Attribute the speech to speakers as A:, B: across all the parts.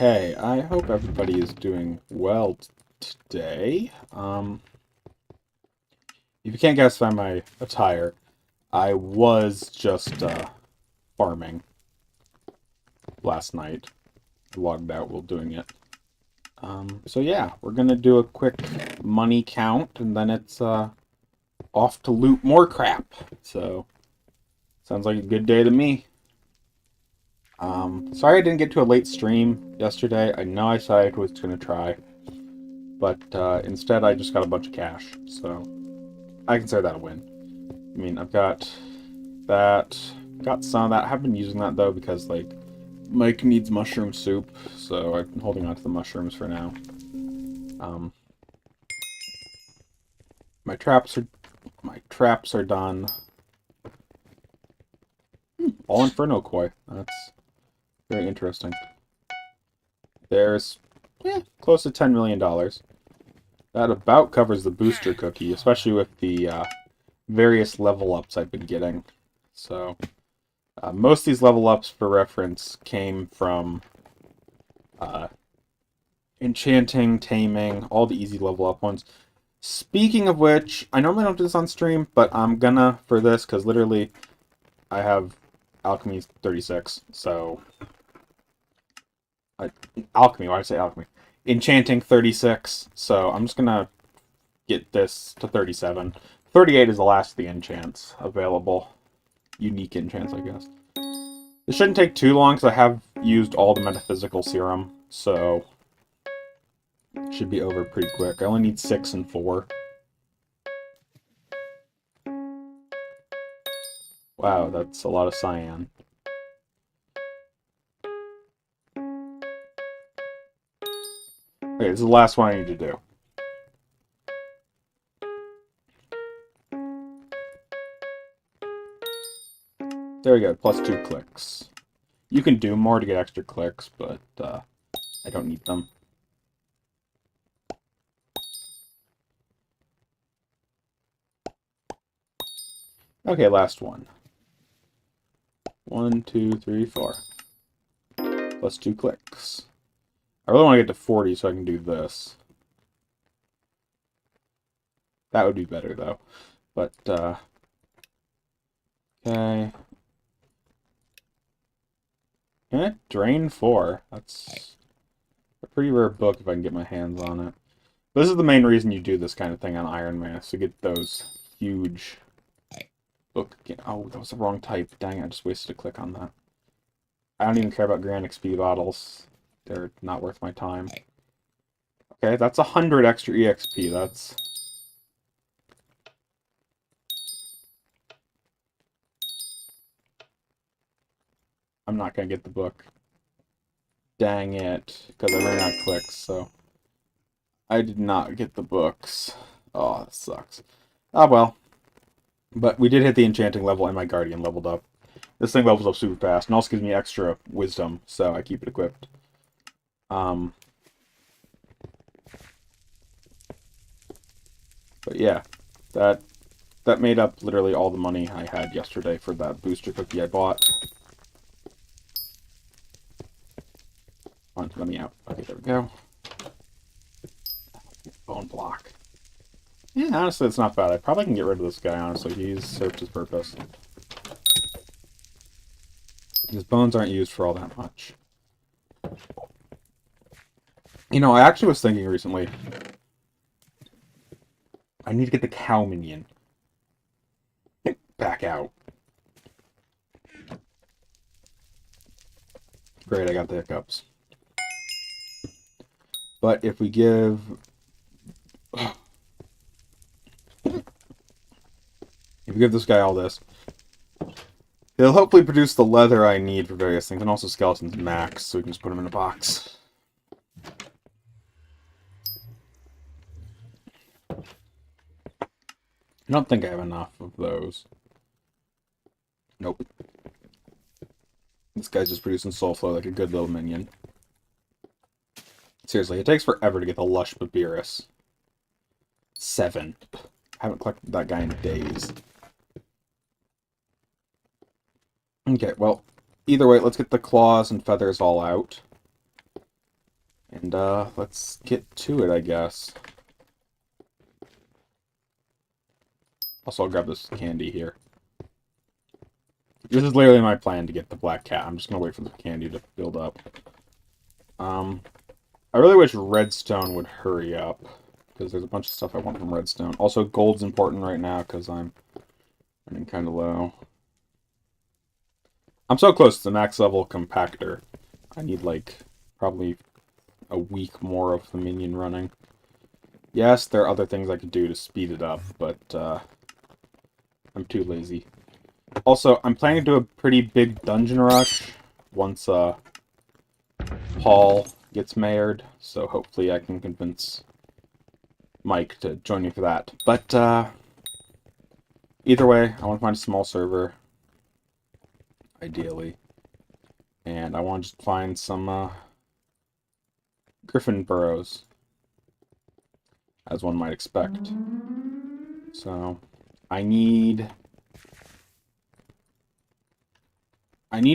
A: Okay, I hope everybody is doing well today. If you can't guess by my attire, I was just farming last night. Logged out while doing it. So yeah, we're gonna do a quick money count, and then it's off to loot more crap. So sounds like a good day to me. Sorry I didn't get to a late stream yesterday. I know I said I was gonna try, but instead I just got a bunch of cash, so I consider that a win. I mean, I've got that, got some of that. I haven't been using that though because like Mike needs mushroom soup, so I'm holding on to the mushrooms for now. Um, my traps are done. All Inferno Koi. That's very interesting. There's close to $10 million. That about covers the booster cookie, especially with the various level ups I've been getting. So, most of these level ups, for reference, came from enchanting, taming, all the easy level up ones. Speaking of which, I normally don't do this on stream, but I'm gonna for this, because literally I have Alchemy 36, so... Alchemy, why did I say Alchemy? Enchanting 36, so I'm just gonna get this to 37. 38 is the last of the enchants available. Unique enchants, I guess. This shouldn't take too long, because I have used all the metaphysical serum, so... it should be over pretty quick. I only need 6 and 4. Wow, that's a lot of cyan. Okay, this is the last one I need to do. There we go, plus 2 clicks. You can do more to get extra clicks, but I don't need them. Okay, last one. 1, 2, 3, 4. Plus 2 clicks. I really want to get to 40 so I can do this. That would be better, though. But, okay. Drain 4. That's a pretty rare book if I can get my hands on it. This is the main reason you do this kind of thing on Iron Man, is to get those huge book. Oh, that was the wrong type. Dang it, I just wasted a click on that. I don't even care about Grand XP bottles. They're not worth my time. Okay, that's 100 extra EXP. That's... I'm not gonna get the book. Dang it, because I ran out of clicks, so... I did not get the books. Oh, that sucks. Ah, well. But we did hit the enchanting level, and my guardian leveled up. This thing levels up super fast, and also gives me extra wisdom, so I keep it equipped. But yeah, that made up literally all the money I had yesterday for that booster cookie I bought. Let me out. Okay, there we go. Bone block. Yeah, honestly, it's not bad. I probably can get rid of this guy, honestly. He's served his purpose. His bones aren't used for all that much. You know, I actually was thinking recently, I need to get the cow minion back out. Great, I got the hiccups. But if we give... if we give this guy all this, he'll hopefully produce the leather I need for various things, and also skeletons max, so we can just put him in a box. I don't think I have enough of those. Nope. This guy's just producing soul flow like a good little minion. Seriously, it takes forever to get the lush papyrus. 7. I haven't collected that guy in days. Okay, well, either way, let's get the claws and feathers all out. And, let's get to it, I guess. Also, I'll grab this candy here. This is literally my plan to get the black cat. I'm just gonna wait for the candy to build up. I really wish redstone would hurry up, because there's a bunch of stuff I want from redstone. Also, gold's important right now, because I'm running kind of low. I'm so close to the max level compactor. I need, like, probably a week more of the minion running. Yes, there are other things I could do to speed it up, but, I'm too lazy. Also, I'm planning to do a pretty big dungeon rush once, Paul gets mayored, so hopefully I can convince Mike to join me for that. But, either way, I want to find a small server, ideally. And I want to just find some, griffin burrows, as one might expect. So, I need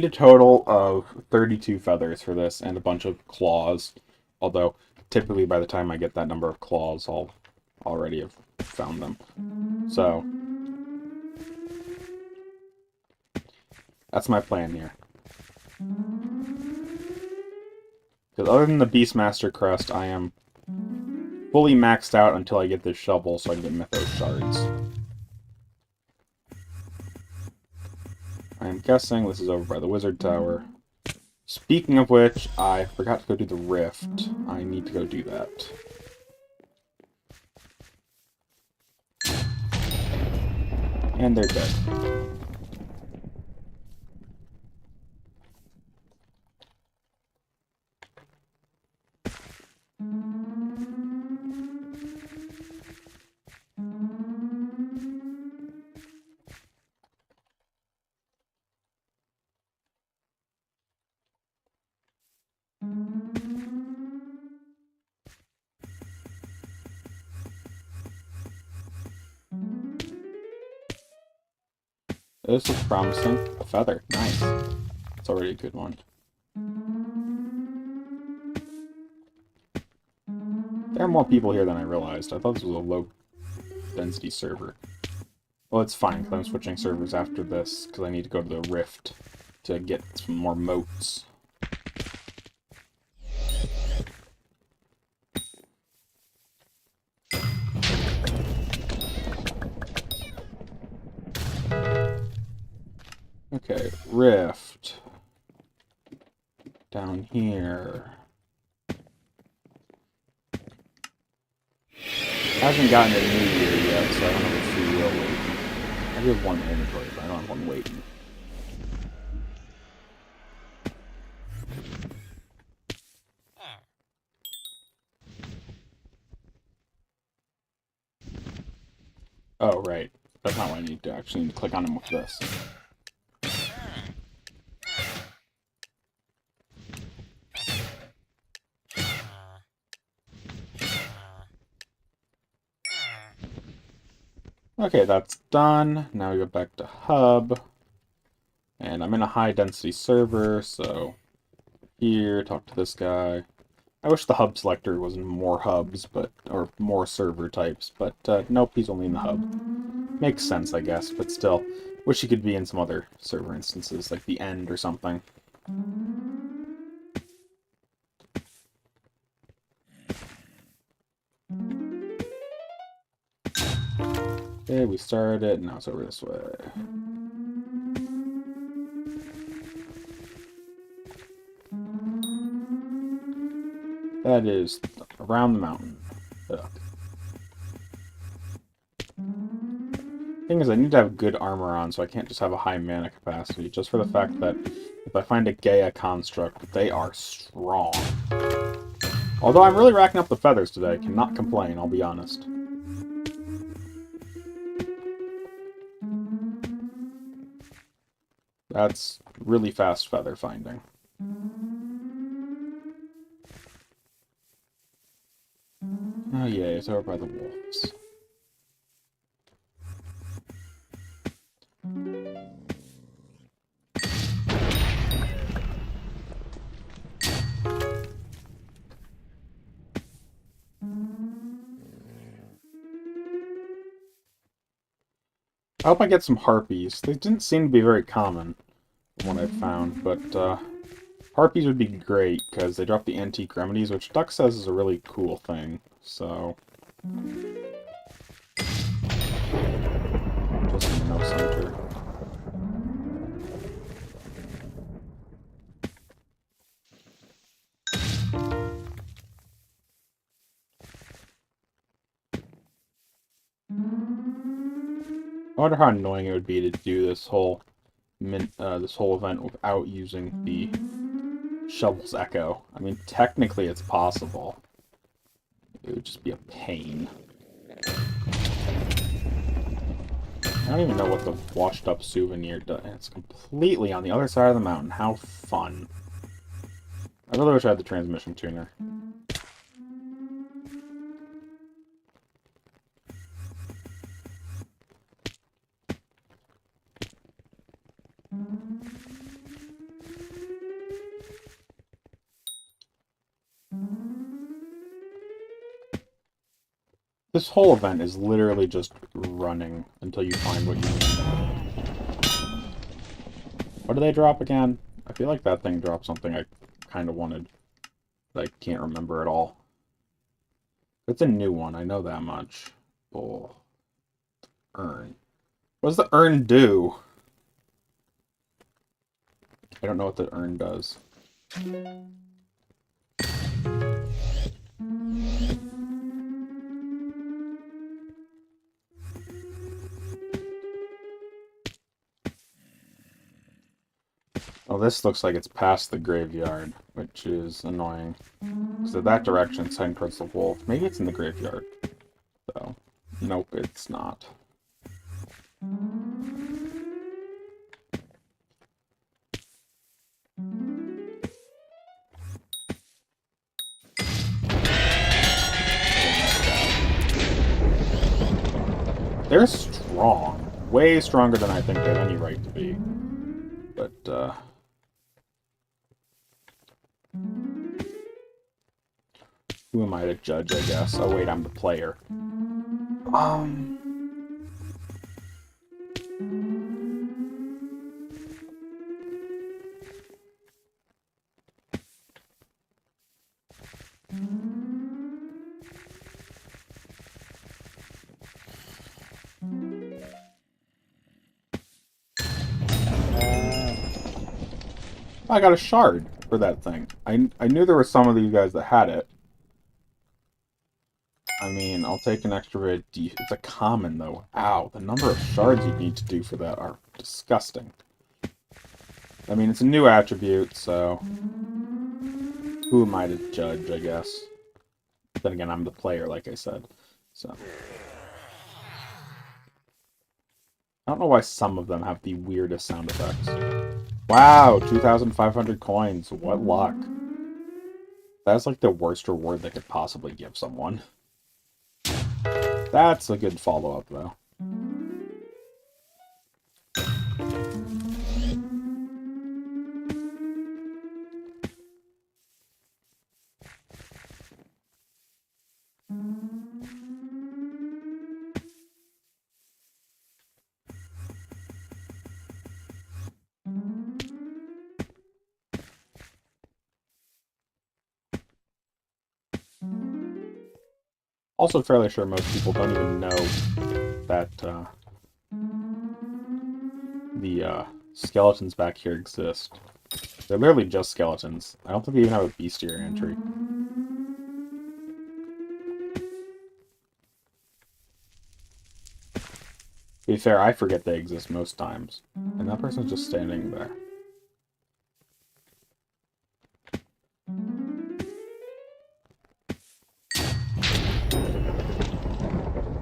A: a total of 32 feathers for this, and a bunch of claws. Although, typically by the time I get that number of claws, I'll already have found them. So, that's my plan here. Because other than the Beastmaster crest, I am fully maxed out until I get this shovel so I can get mythos shards. I am guessing this is over by the wizard tower. Speaking of which, I forgot to go do the rift. I need to go do that. And they're dead. This is promising. A feather. Nice. It's already a good one. There are more people here than I realized. I thought this was a low-density server. Well, it's fine, because I'm switching servers after this, because I need to go to the rift to get some more moats. Okay, rift. Down here. Hasn't gotten a new year yet, so I don't have a free will waiting. I do have one inventory, but I don't have one waiting. Oh, right. That's not what I need to actually need to click on him with this. Okay, that's done. Now we go back to hub. And I'm in a high density server, so here, talk to this guy. I wish the hub selector was in more hubs, or more server types, but nope, he's only in the hub. Makes sense, I guess, but still, wish he could be in some other server instances, like the end or something. Okay, we started it, now it's over this way. That is around the mountain. Ugh. Thing is, I need to have good armor on, so I can't just have a high mana capacity, just for the fact that if I find a Gaia construct, they are strong. Although I'm really racking up the feathers today, cannot complain, I'll be honest. That's really fast feather finding. Oh yeah, it's over by the wolves. I hope I get some harpies. They didn't seem to be very common from what I found, but harpies would be great because they drop the antique remedies, which Duck says is a really cool thing. So just no center. I wonder how annoying it would be to do this whole event without using the Shovel's Echo. I mean, technically it's possible. It would just be a pain. I don't even know what the washed up souvenir does. It's completely on the other side of the mountain. How fun. I really wish I had the transmission tuner. This whole event is literally just running until you find what you need. What do they drop again? I feel like that thing dropped something I kind of wanted, but I can't remember at all. It's a new one, I know that much. Oh. Urn. What does the urn do? I don't know what the urn does. Oh, this looks like it's past the graveyard, which is annoying. So that direction, heading towards the wolf. Maybe it's in the graveyard. So, nope, it's not. They're strong. Way stronger than I think they have any right to be. But, who am I to judge, I guess? Oh, wait, I'm the player. I got a shard for that thing. I knew there were some of you guys that had it. I mean, I'll take an extra bit. It's a common, though. Ow, the number of shards you need to do for that are disgusting. I mean, it's a new attribute, so who am I to judge, I guess? Then again, I'm the player, like I said. So I don't know why some of them have the weirdest sound effects. Wow, 2,500 coins. What luck. That's like the worst reward they could possibly give someone. That's a good follow-up, though. Also fairly sure most people don't even know that the skeletons back here exist. They're literally just skeletons. I don't think they even have a bestiary entry. To be fair, I forget they exist most times. And that person's just standing there.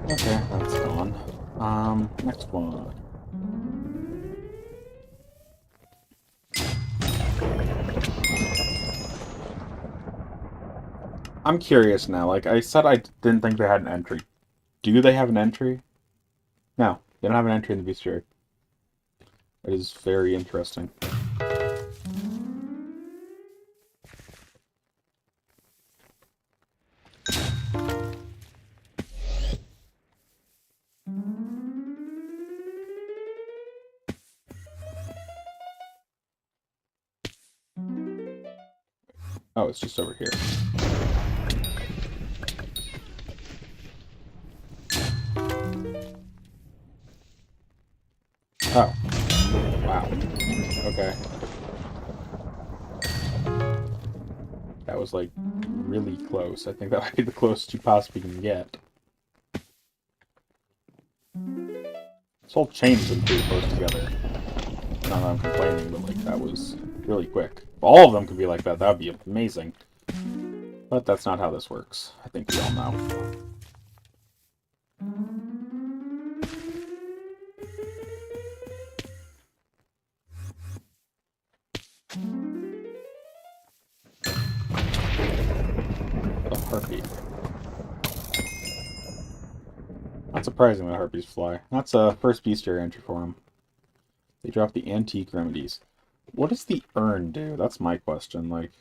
A: Okay, that's gone. Next one. I'm curious now. Like I said, I didn't think they had an entry. Do they have an entry? No, they don't have an entry in the bestiary. It is very interesting. Oh, it's just over here. Oh. Wow. Okay. That was, like, really close. I think that might be the closest you possibly can get. This whole chain's been pretty close together. Not that I'm complaining, but, like, that was really quick. If all of them could be like that, that would be amazing. But that's not how this works. I think we all know. A harpy. Not surprising that harpies fly. That's a first bestiary entry for them. They drop the antique remedies. What does the urn do? That's my question. Like,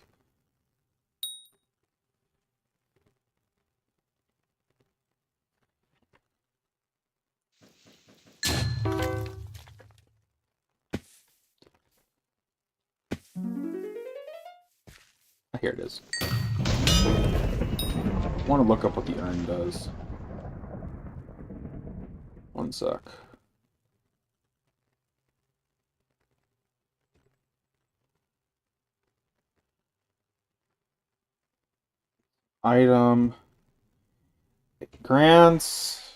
A: here it is. I want to look up what the urn does. One sec. Item. It grants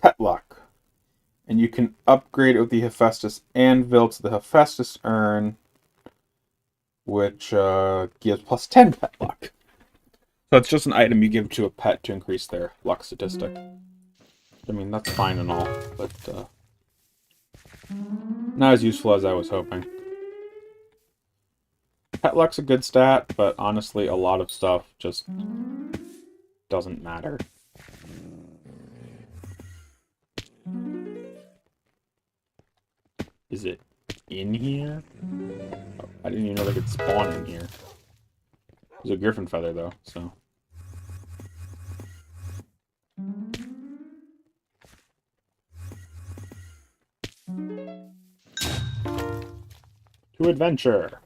A: pet luck. And you can upgrade it with the Hephaestus Anvil to the Hephaestus Urn, which gives plus 10 pet luck. So it's just an item you give to a pet to increase their luck statistic. I mean, that's fine and all, but not as useful as I was hoping. Pet luck's a good stat, but honestly, a lot of stuff just doesn't matter. Is it in here? Oh, I didn't even know they could spawn in here. There's a griffin feather, though, so... To adventure!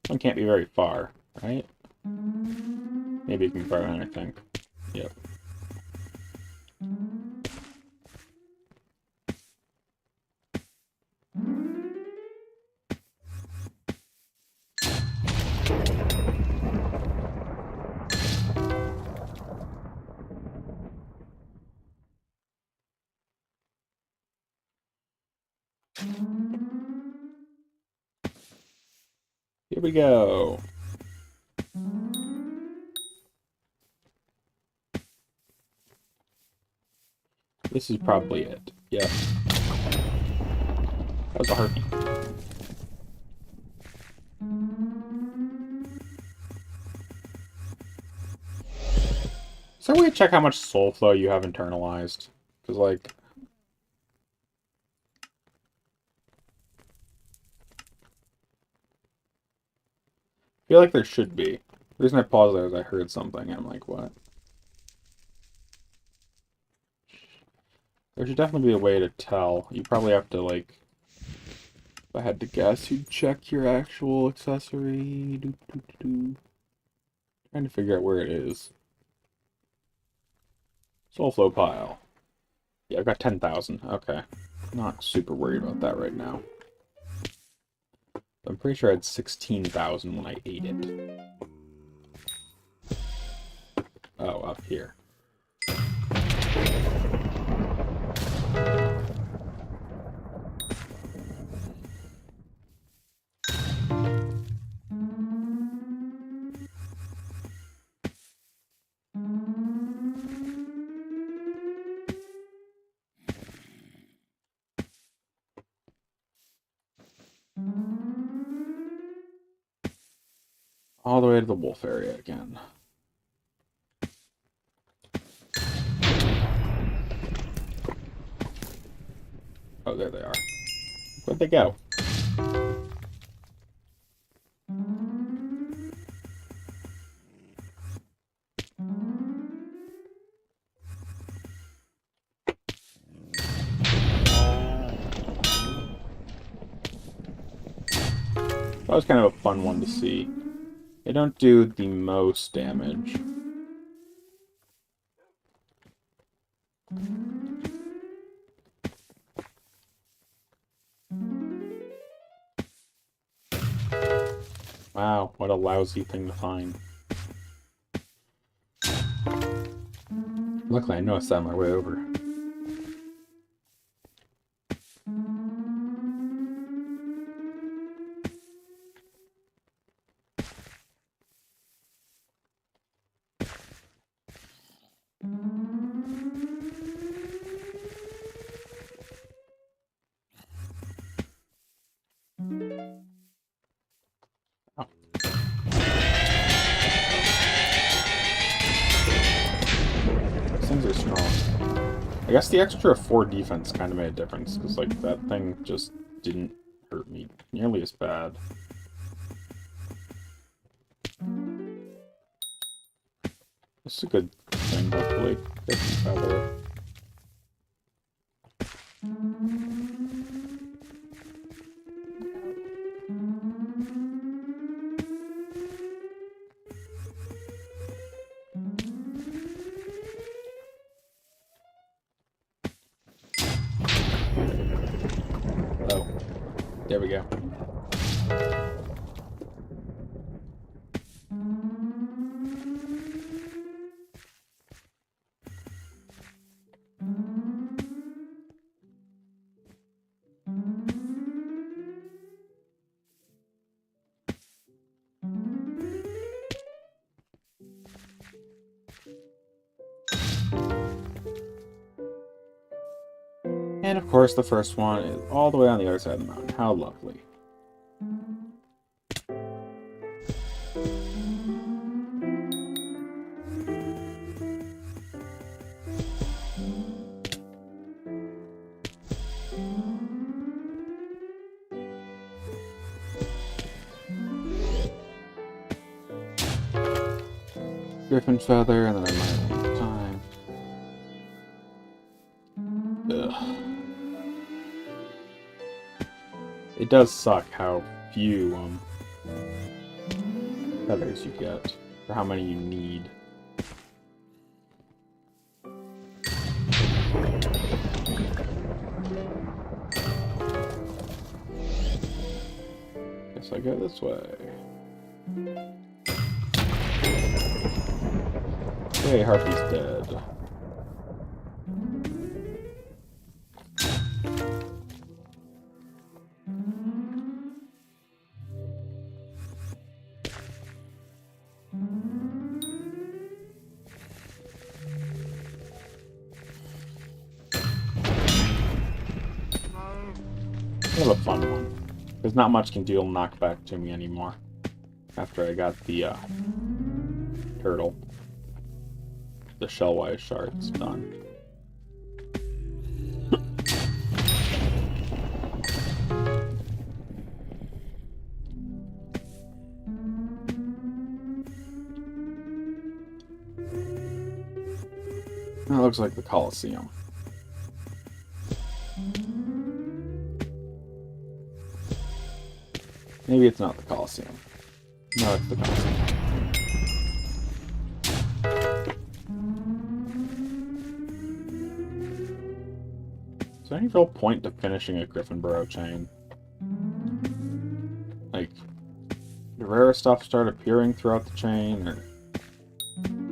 A: One can't be very far, right? Maybe it can be far behind, I think. Yep. Here we go. This is probably it. Yep. That was a harpy. Is there a way to check how much soul flow you have internalized? Because, like... I feel like there should be. The reason I paused there is I heard something, and I'm like, what? There should definitely be a way to tell. You probably have to, like... If I had to guess, you'd check your actual accessory. Trying to figure out where it is. Soul flow pile. Yeah, I've got 10,000. Okay. Not super worried about that right now. I'm pretty sure I had 16,000 when I ate it. Oh, up here. All the way to the wolf area again. Oh, there they are. Where'd they go? That was kind of a fun one to see. They don't do the most damage. Wow, what a lousy thing to find. Luckily, I noticed that on my way over. Oh. These things are strong. I guess the extra 4 defense kind of made a difference, because like that thing just didn't hurt me nearly as bad. This is a good thing, hopefully. Get some feather. Oh, there we go. And of course, the first one is all the way on the other side of the mountain. How lovely. Griffin feather, and then I might have time. Ugh. It does suck how few feathers you get, or how many you need. Guess I go this way. Okay, Harpy's dead. Kind of a fun one. There's not much can deal knockback to me anymore. After I got the turtle. The shellwise shards done. That looks like the Colosseum. Maybe it's not the Colosseum. No, it's the Colosseum. Is there any real point to finishing a Griffin Burrow chain? Like, do rare stuff start appearing throughout the chain, or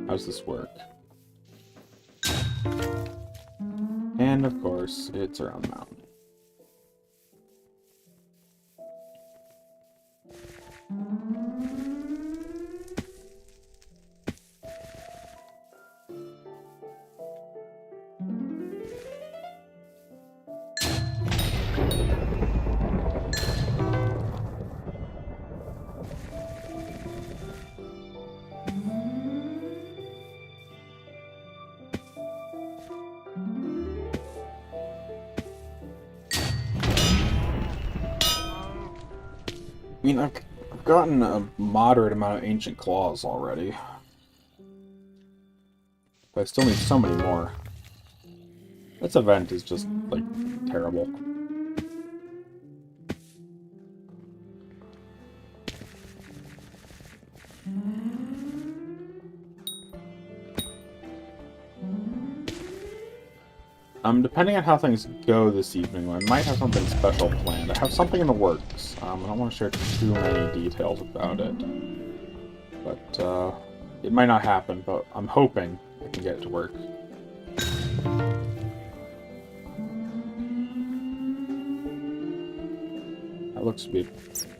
A: how's this work? And of course, it's around the mountain. I mean, I've gotten a moderate amount of ancient claws already. But I still need so many more. This event is just, like, terrible. Depending on how things go this evening, I might have something special planned. I have something in the works. I don't want to share too many details about it. But, it might not happen, but I'm hoping I can get it to work. That looks to be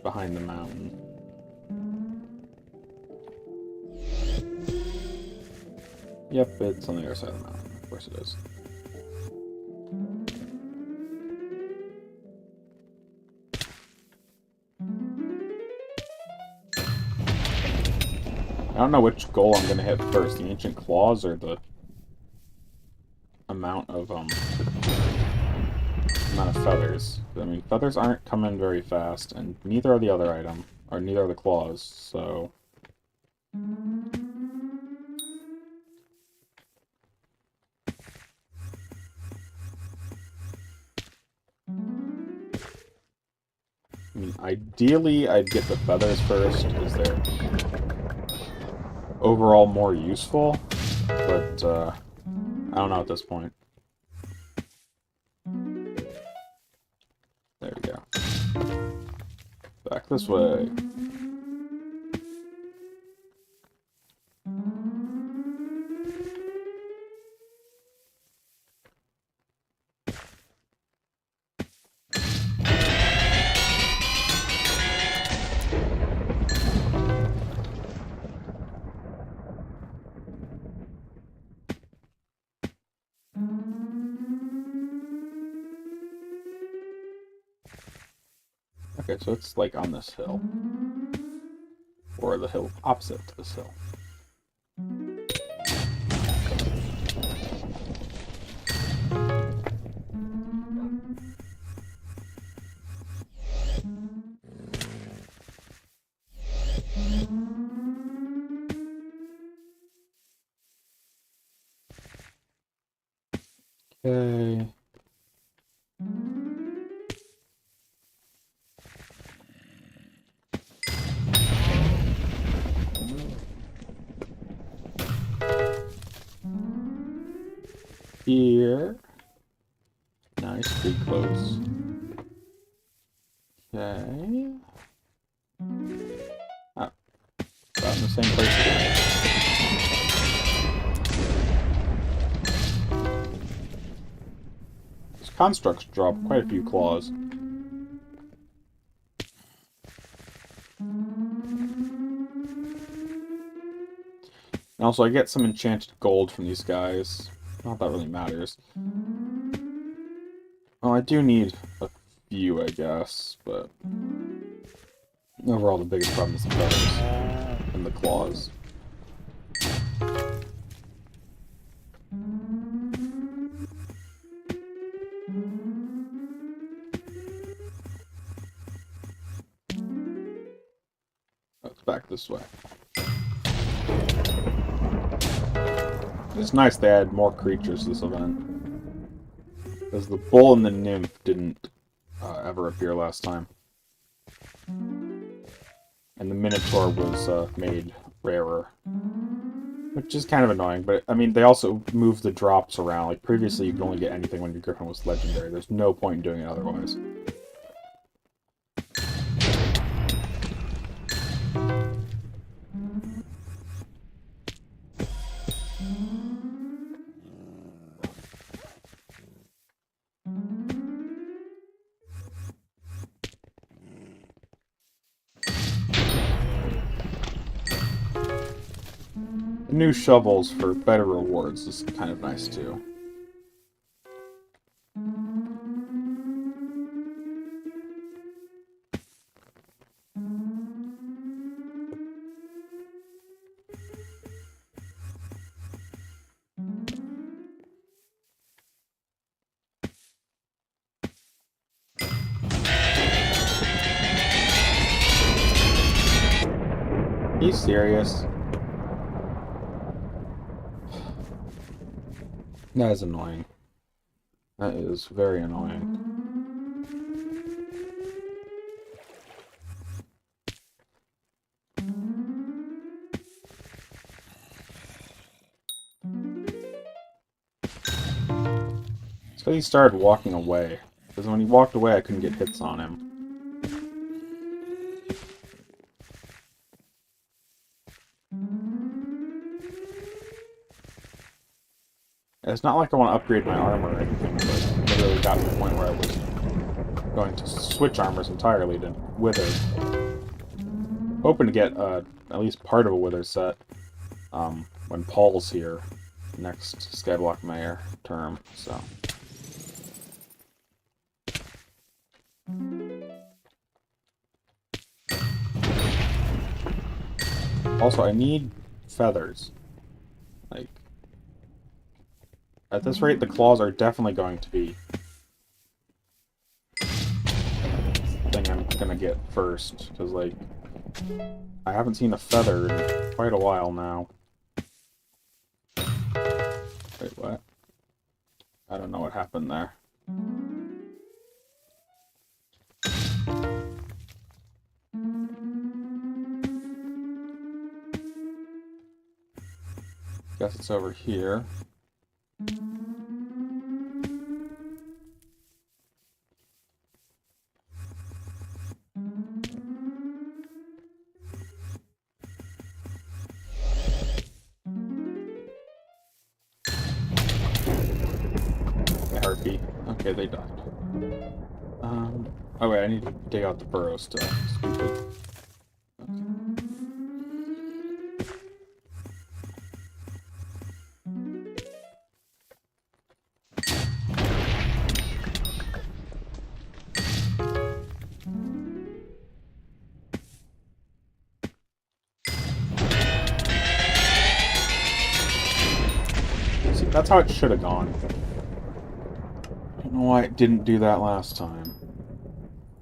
A: behind the mountain. Yep, it's on the other side of the mountain. Of course it is. I don't know which goal I'm gonna hit first, the ancient claws or the amount of feathers. I mean, feathers aren't coming very fast, and neither are the other item, or neither are the claws, so... I mean, ideally, I'd get the feathers first, because they're overall more useful, but, I don't know at this point. There we go. Back this way. Okay, so it's like on this hill. Or the hill opposite to this hill. Okay. Here. Nice, pretty close. Okay. Ah, about in the same place again. These constructs drop quite a few claws. And also, I get some enchanted gold from these guys. Not that really matters. Well, I do need a few, I guess, but... Overall, the biggest problem is the feathers and the claws. Let's back this way. It's nice they add more creatures to this event. Because the bull and the nymph didn't ever appear last time. And the minotaur was made rarer. Which is kind of annoying, but I mean, they also moved the drops around. Like, previously you could only get anything when your griffin was legendary. There's no point in doing it otherwise. New shovels for better rewards is kind of nice too. Are you serious? That is annoying. That is very annoying. It's because he started walking away. Because when he walked away, I couldn't get hits on him. It's not like I want to upgrade my armor or anything, but I literally got to the point where I was going to switch armors entirely to Wither. Hoping to get at least part of a Wither set when Paul's here next Skyblock Mayor term, so... Also, I need feathers. Like, at this rate, the claws are definitely going to be the thing I'm gonna get first, because, like, I haven't seen a feather in quite a while now. Wait, what? I don't know what happened there. Guess it's over here. Harpy. Okay, they died. Oh wait, I need to dig out the burrow still. Stupid. Okay. See, that's how it should have gone. I don't know why it didn't do that last time.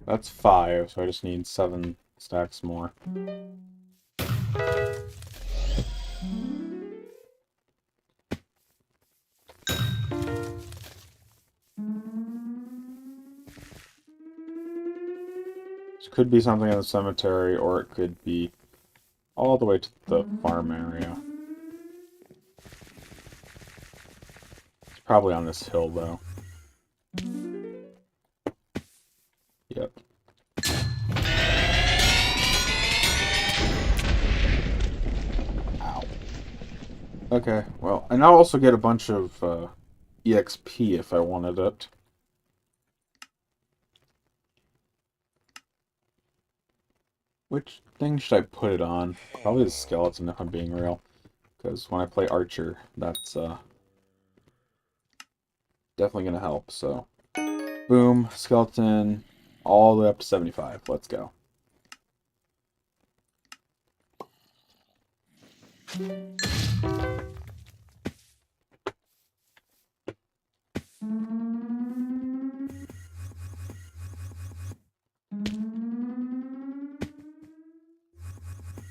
A: That's 5, so I just need 7 stacks more. This could be something in the cemetery, or it could be all the way to the farm area. It's probably on this hill, though. Yep. Ow. Okay, well, and I'll also get a bunch of EXP if I wanted it. Which thing should I put it on? Probably the skeleton, if I'm being real. Because when I play Archer, that's definitely going to help, so... Boom, skeleton, all the way up to 75. Let's go.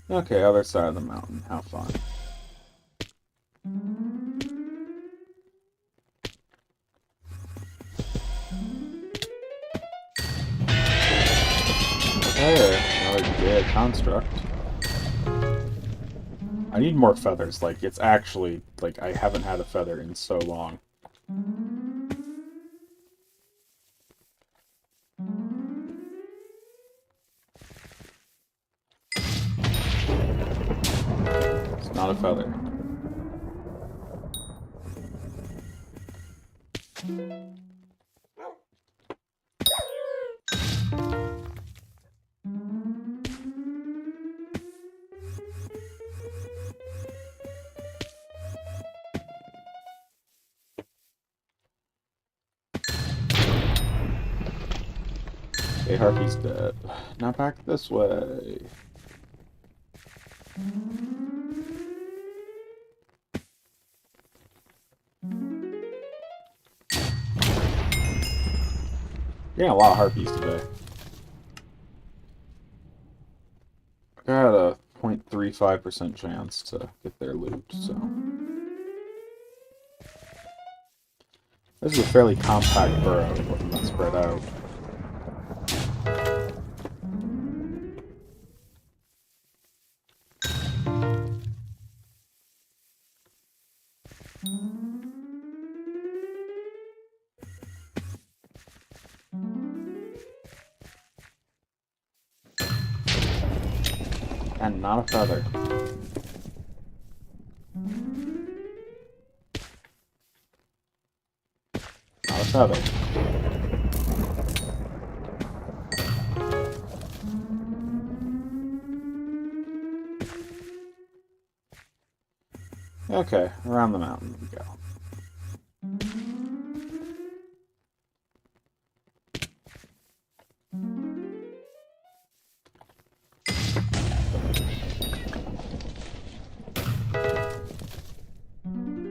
A: Okay, other side of the mountain. How fun. There, another dead construct. I need more feathers. Like, it's actually, like, I haven't had a feather in so long. It's not a feather. Okay, Harpy's dead. Now back this way. Getting a lot of Harpies today. I got a 0.35% chance to get their loot, so... This is a fairly compact burrow, looking not spread out. And not a feather. Not a feather. Okay, around the mountain we go.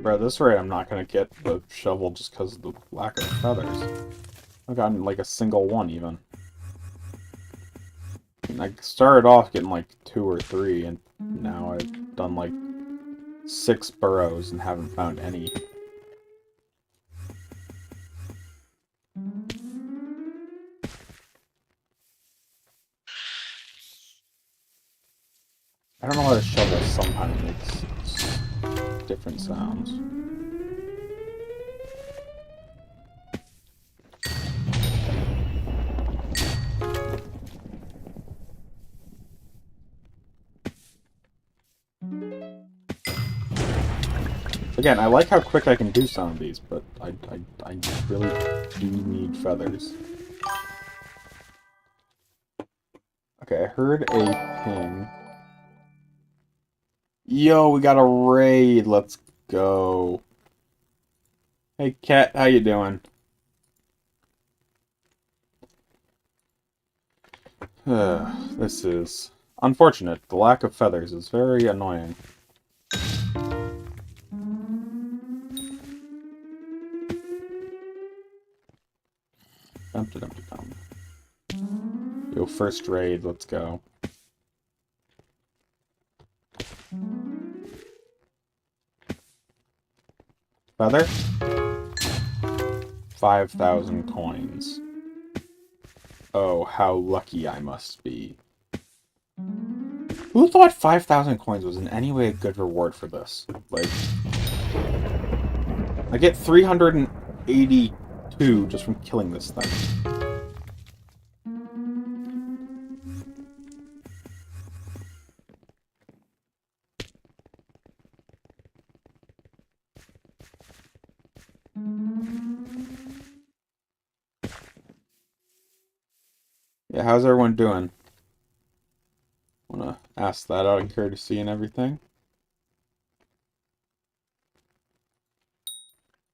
A: Bro, at this rate I'm not gonna get the shovel just because of the lack of feathers. I've gotten like a single one even. And I started off getting like 2 or 3, and now I've done like 6 burrows and haven't found any. I don't know why the shovel sometimes makes different sounds. Again, I like how quick I can do some of these, but I really do need feathers. Okay, I heard a ping. Yo, we got a raid. Let's go. Hey, Cat, how you doing? This is unfortunate. The lack of feathers is very annoying. Dum-da-dum-da-dum. Yo, first raid, let's go. Feather? 5,000 coins. Oh, how lucky I must be. Who thought 5,000 coins was in any way a good reward for this? Like, I get 382 just from killing this thing. Yeah, how's everyone doing? Wanna ask that out in courtesy and everything?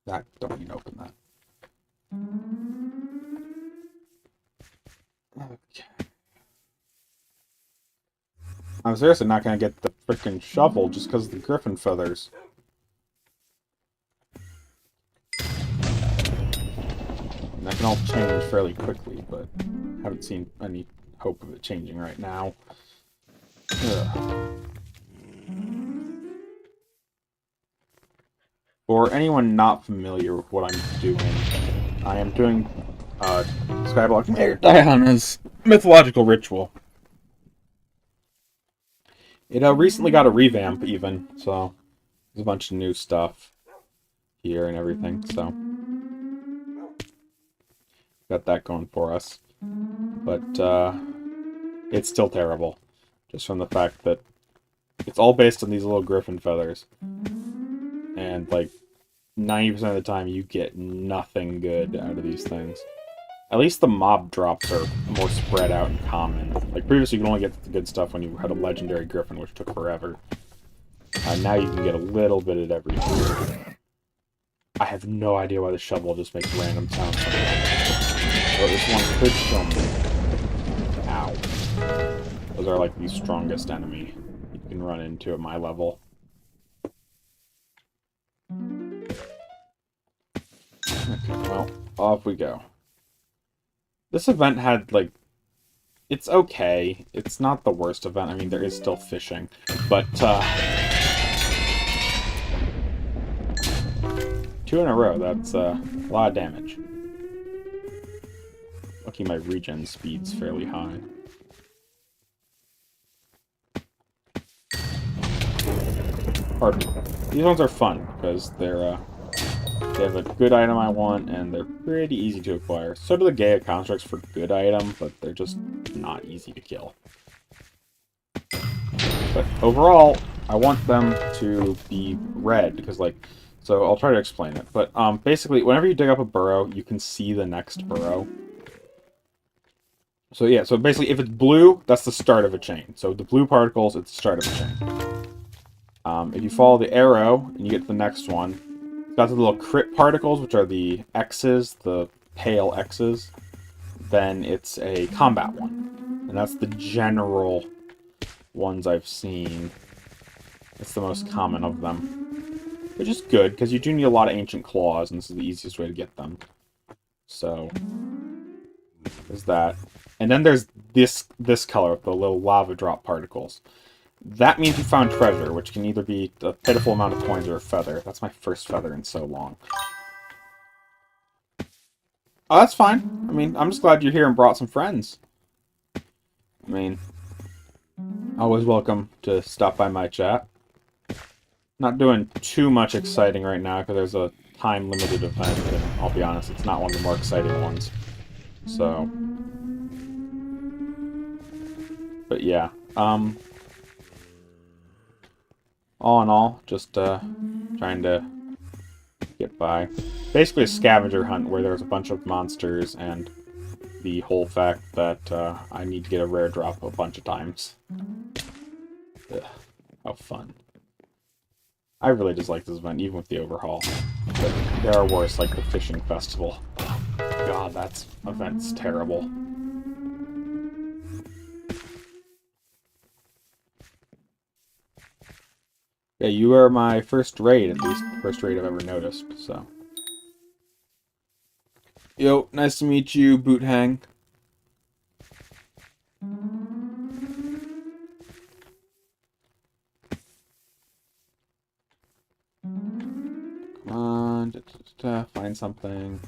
A: That, don't even open that. Okay. I'm seriously not gonna get the freaking shovel just because of the griffin feathers. And that can all change fairly quickly, but I haven't seen any hope of it changing right now. Ugh. For anyone not familiar with what I'm doing, I am doing Skyblock Mayor Diana's mythological ritual. It recently got a revamp, even, so there's a bunch of new stuff here and everything, so got that going for us. But it's still terrible, just from the fact that it's all based on these little griffin feathers, and like 90% of the time you get nothing good out of these things. At least the mob drops are more spread out and common. Like previously you could only get the good stuff when you had a legendary griffin, which took forever. Now you can get a little bit at every year. I have no idea why the shovel just makes random sounds. So this one could kill me. Ow. Those are like the strongest enemy you can run into at my level. Okay, well, off we go. This event had, like, it's okay. It's not the worst event. I mean, there is still fishing. But, 2 in a row, that's a lot of damage. Lucky my regen speed's fairly high. Pardon me. These ones are fun, because they're, they have a good item I want, and they're pretty easy to acquire. So do the Gaia constructs for good item, but they're just not easy to kill. But overall, I want them to be red, because, like... So I'll try to explain it. But basically, whenever you dig up a burrow, you can see the next burrow. So yeah, so basically, if it's blue, that's the start of a chain. So the blue particles, it's the start of a chain. If you follow the arrow, and you get to the next one, it's got the little crit particles, which are the X's, the pale X's. Then it's a combat one. And that's the general ones I've seen. It's the most common of them. Which is good, because you do need a lot of ancient claws, and this is the easiest way to get them. So, there's that. And then there's this color, the little lava drop particles. That means you found treasure, which can either be a pitiful amount of coins or a feather. That's my first feather in so long. Oh, that's fine. I mean, I'm just glad you're here and brought some friends. I mean, always welcome to stop by my chat. Not doing too much exciting right now, because there's a time-limited event, and I'll be honest, it's not one of the more exciting ones. So... But yeah, all in all, just trying to get by. Basically a scavenger hunt where there's a bunch of monsters and the whole fact that I need to get a rare drop a bunch of times. Ugh, how fun. I really just like this event, even with the overhaul. But there are worse, like the fishing festival. God, that event's terrible. Yeah, you are my first raid, at least the first raid I've ever noticed, so. Yo, nice to meet you, Boot Hang. Come on, find something.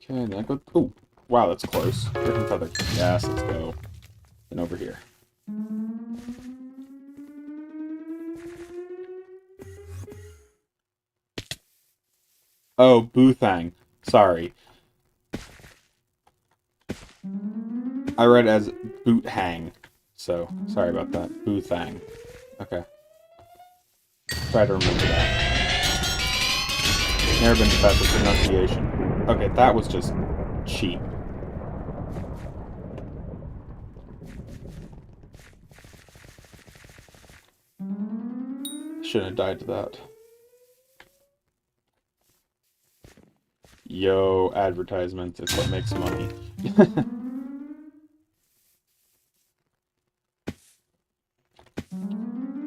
A: Okay, then I go. Oh, wow, that's close. Griffin feather. Yes, let's go. And over here. Oh, Boothang. Sorry. I read it as Boot Hang. So, sorry about that. Boothang. Okay. Try to remember that. Never been the best with pronunciation. Okay, that was just cheap. Shouldn't have died to that. Yo, advertisement is what makes money.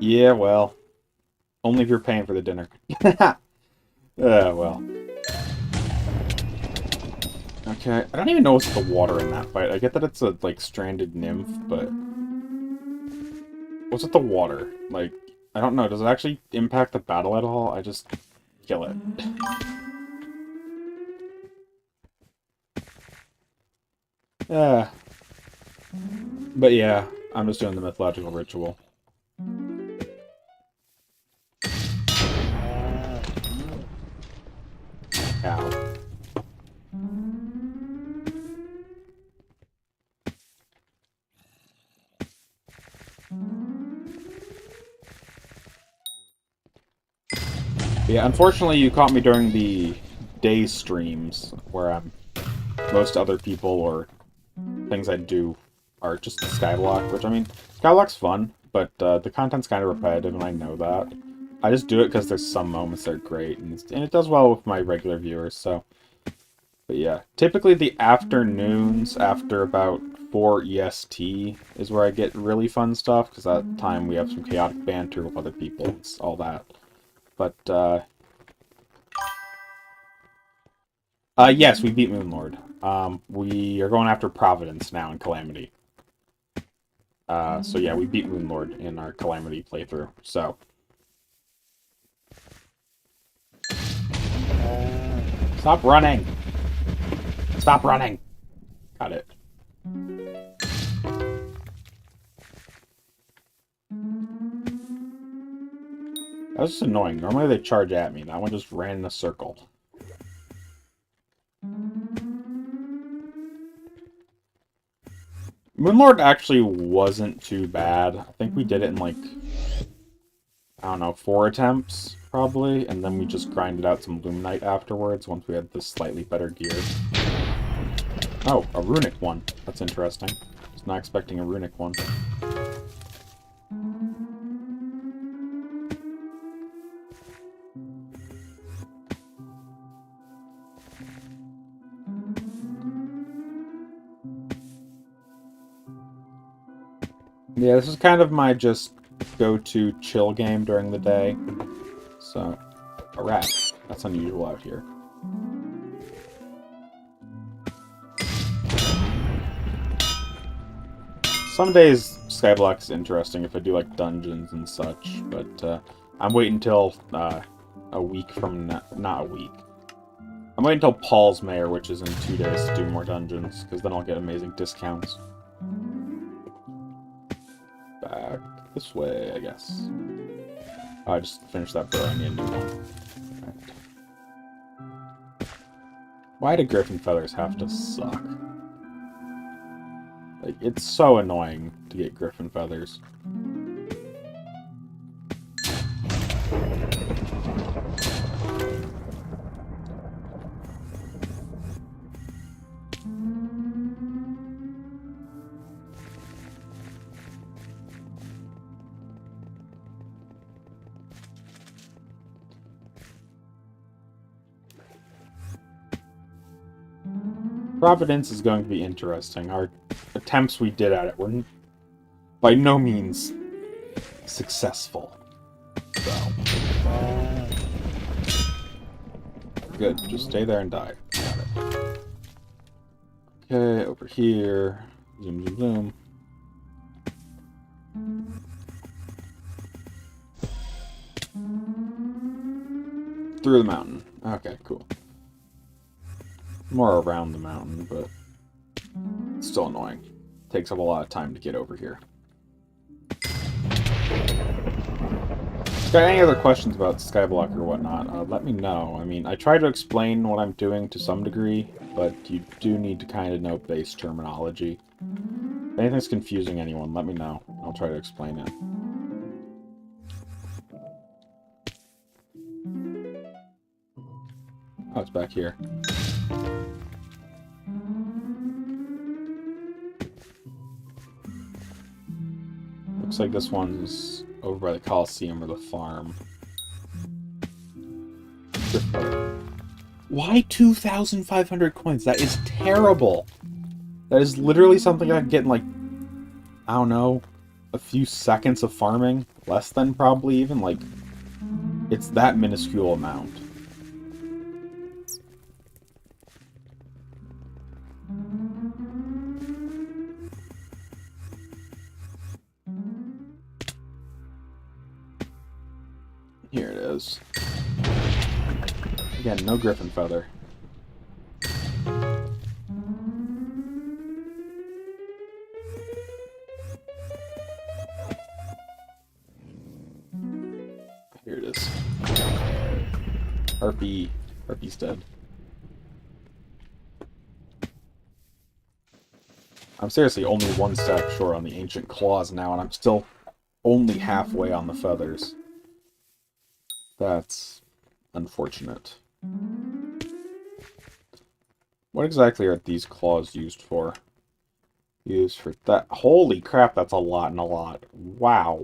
A: Yeah, well. Only if you're paying for the dinner. Well. Okay, I don't even know what's the water in that fight. I get that it's a, like, stranded nymph, but... What's with the water? Like, I don't know. Does it actually impact the battle at all? I just kill it. Yeah. But yeah, I'm just doing the mythological ritual. Ow. Yeah, unfortunately you caught me during the day streams, where most other people or things I do are just Skyblock, which, I mean, Skyblock's fun, but the content's kind of repetitive, and I know that. I just do it because there's some moments that are great, and it does well with my regular viewers, so... But yeah, typically the afternoons after about 4 EST is where I get really fun stuff, because that time we have some chaotic banter with other people, it's all that. But, yes, we beat Moonlord. We are going after Providence now in Calamity. So yeah, we beat Moonlord in our Calamity playthrough, so... Stop running! Stop running! Got it. That was just annoying. Normally they charge at me. That one just ran in a circle. Moonlord actually wasn't too bad. I think we did it in, like, I don't know, 4 attempts, probably, and then we just grinded out some Luminite afterwards once we had this slightly better gear. Oh, a runic one. That's interesting. Was not expecting a runic one. Yeah, this is kind of my just go-to chill game during the day. So, a rat. That's unusual out here. Some days Skyblock is interesting if I do like dungeons and such, but I'm waiting until a week from not a week. I'm waiting until Paul's Mayor, which is in 2 days, to do more dungeons, because then I'll get amazing discounts. Back this way, I guess. Oh, I just finished that burrow. I need a new one. Right. Why do griffin feathers have to suck? Like, it's so annoying to get griffin feathers. Providence is going to be interesting. Our attempts we did at it were by no means successful. So. Good, just stay there and die. Got it. Okay, over here. Zoom, zoom, zoom. Through the mountain. Okay, cool. More around the mountain, but it's still annoying. Takes up a lot of time to get over here. Got any other questions about Skyblock or whatnot, let me know. I mean, I try to explain what I'm doing to some degree, but you do need to kind of know base terminology. If anything's confusing anyone, let me know. I'll try to explain it. Oh, it's back here. Looks like this one's over by the Coliseum or the farm. Why 2,500 coins? That is terrible! That is literally something I could get in, like, I don't know, a few seconds of farming. Less than, probably, even. Like, it's that minuscule amount. Here it is. Again, no griffin feather. Here it is. Harpy's dead. I'm seriously only 1 stack short on the ancient claws now, and I'm still only halfway on the feathers. That's unfortunate. What exactly are these claws used for? Used for that. Holy crap, that's a lot and a lot. Wow.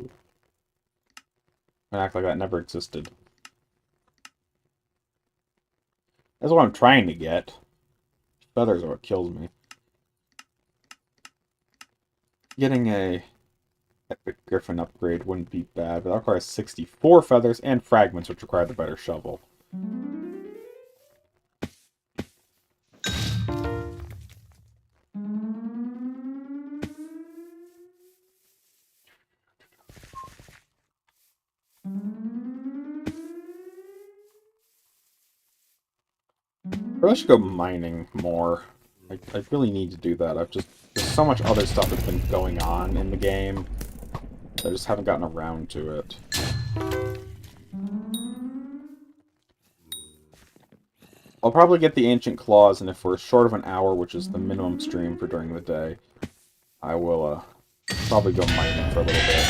A: I act like that never existed. That's what I'm trying to get. Feathers are what kills me. Getting a epic griffin upgrade wouldn't be bad, but that requires 64 feathers and fragments, which require the better shovel. I should go mining more. I really need to do that. There's so much other stuff that's been going on in the game. I just haven't gotten around to it. I'll probably get the Ancient Claws, and if we're short of an hour, which is the minimum stream for during the day, I will probably go mining for a little bit.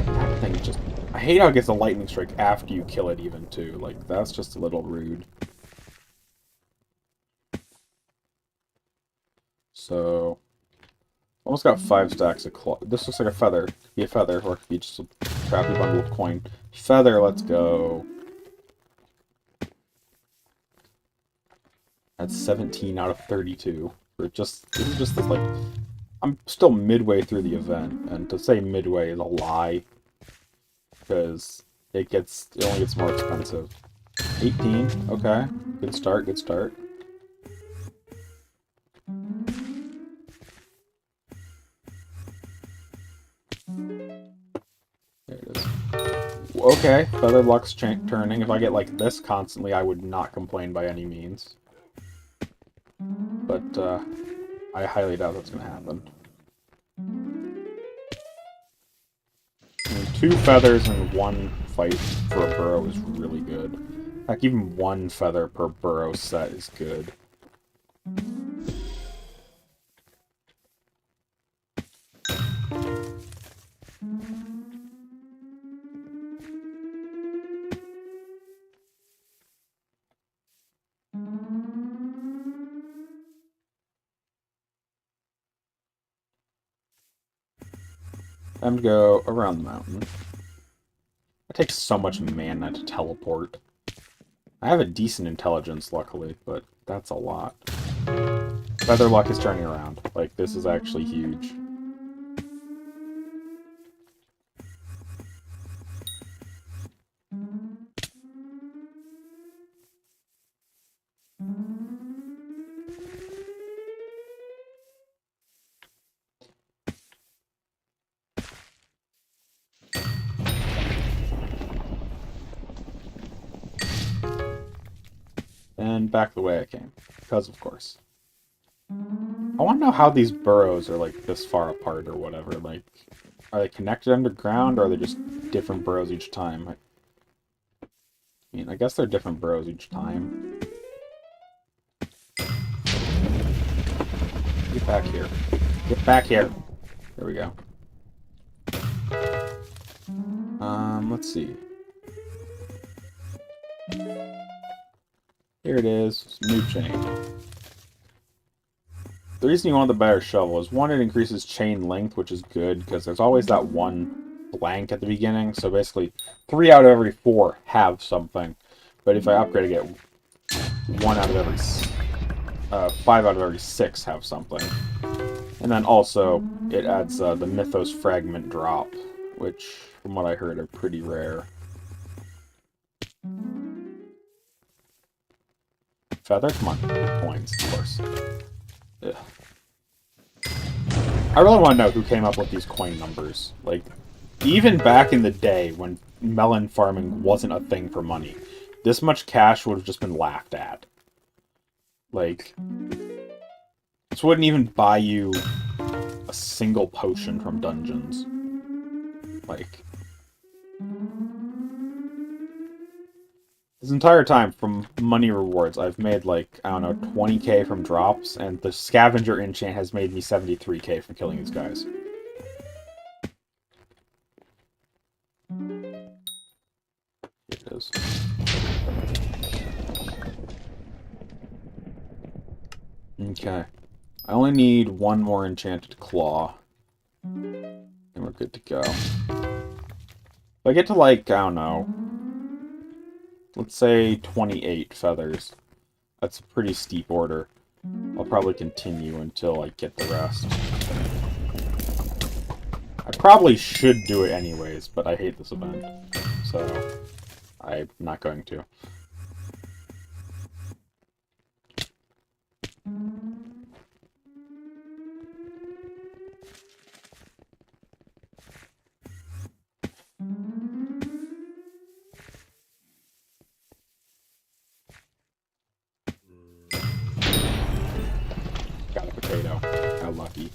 A: That thing just... I hate how it gets a lightning strike after you kill it even, too. Like, that's just a little rude. So... Almost got 5 stacks of claw. This looks like a feather. It could be a feather, or it could be just a crappy bundle of coin. Feather, let's go. That's 17 out of 32. This is just this, like... I'm still midway through the event, and to say midway is a lie. Because it only gets more expensive. 18, okay. Good start, good start. There it is. Okay, feather luck's turning. If I get like this constantly, I would not complain by any means. But, I highly doubt that's gonna happen. I mean, 2 feathers and 1 fight for a burrow is really good. Heck, even 1 feather per burrow set is good. Time to go around the mountain. It takes so much mana to teleport. I have a decent intelligence, luckily, but that's a lot. Feather luck is turning around. Like, this is actually huge. And back the way I came. Because, of course. I want to know how these burrows are, like, this far apart or whatever. Like, are they connected underground, or are they just different burrows each time? I mean, I guess they're different burrows each time. Get back here. Get back here! There we go. Let's see. Here it is. New chain. The reason you want the better shovel is, one, it increases chain length, which is good, because there's always that one blank at the beginning. So basically, 3 out of every 4 have something. But if I upgrade, I get 1 out of every... 5 out of every 6 have something. And then also, it adds the mythos fragment drop, which, from what I heard, are pretty rare. Feather? Come on. Coins, of course. Ugh. I really want to know who came up with these coin numbers. Like, even back in the day when melon farming wasn't a thing for money, this much cash would have just been laughed at. Like, this wouldn't even buy you a single potion from dungeons. Like, this entire time, from money rewards, I've made, like, I don't know, 20k from drops, and the scavenger enchant has made me 73k from killing these guys. Here it is. Okay. I only need 1 more enchanted claw. And we're good to go. If I get to, like, I don't know, let's say 28 feathers. That's a pretty steep order. I'll probably continue until I get the rest. I probably should do it anyways, but I hate this event. So, I'm not going to. Got a potato. How lucky.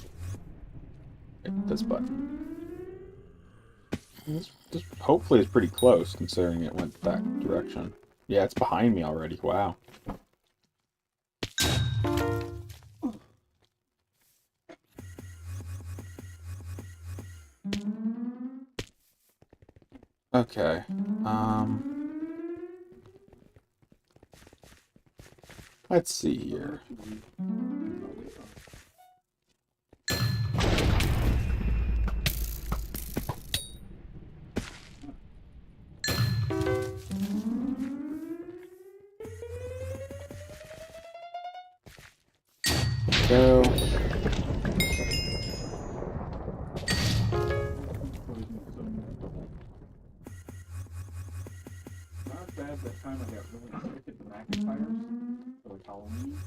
A: Hit this button. This hopefully is pretty close, considering it went that direction. Yeah, it's behind me already. Wow. Okay. Let's see here. Go.
B: Not bad that time I got really sick at the McIntyres. So like Halloween.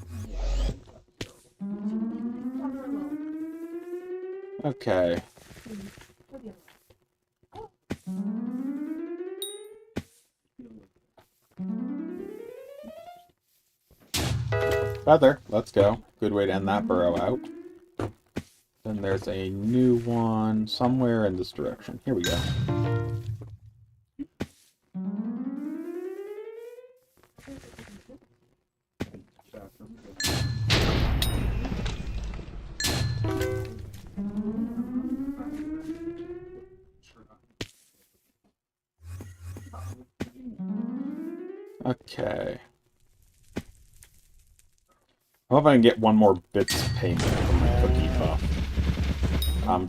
A: Okay. Feather, let's go. Good way to end that burrow out. Then there's a new one somewhere in this direction. Here we go. Okay. I hope I can get one more bits payment from my cookie buff.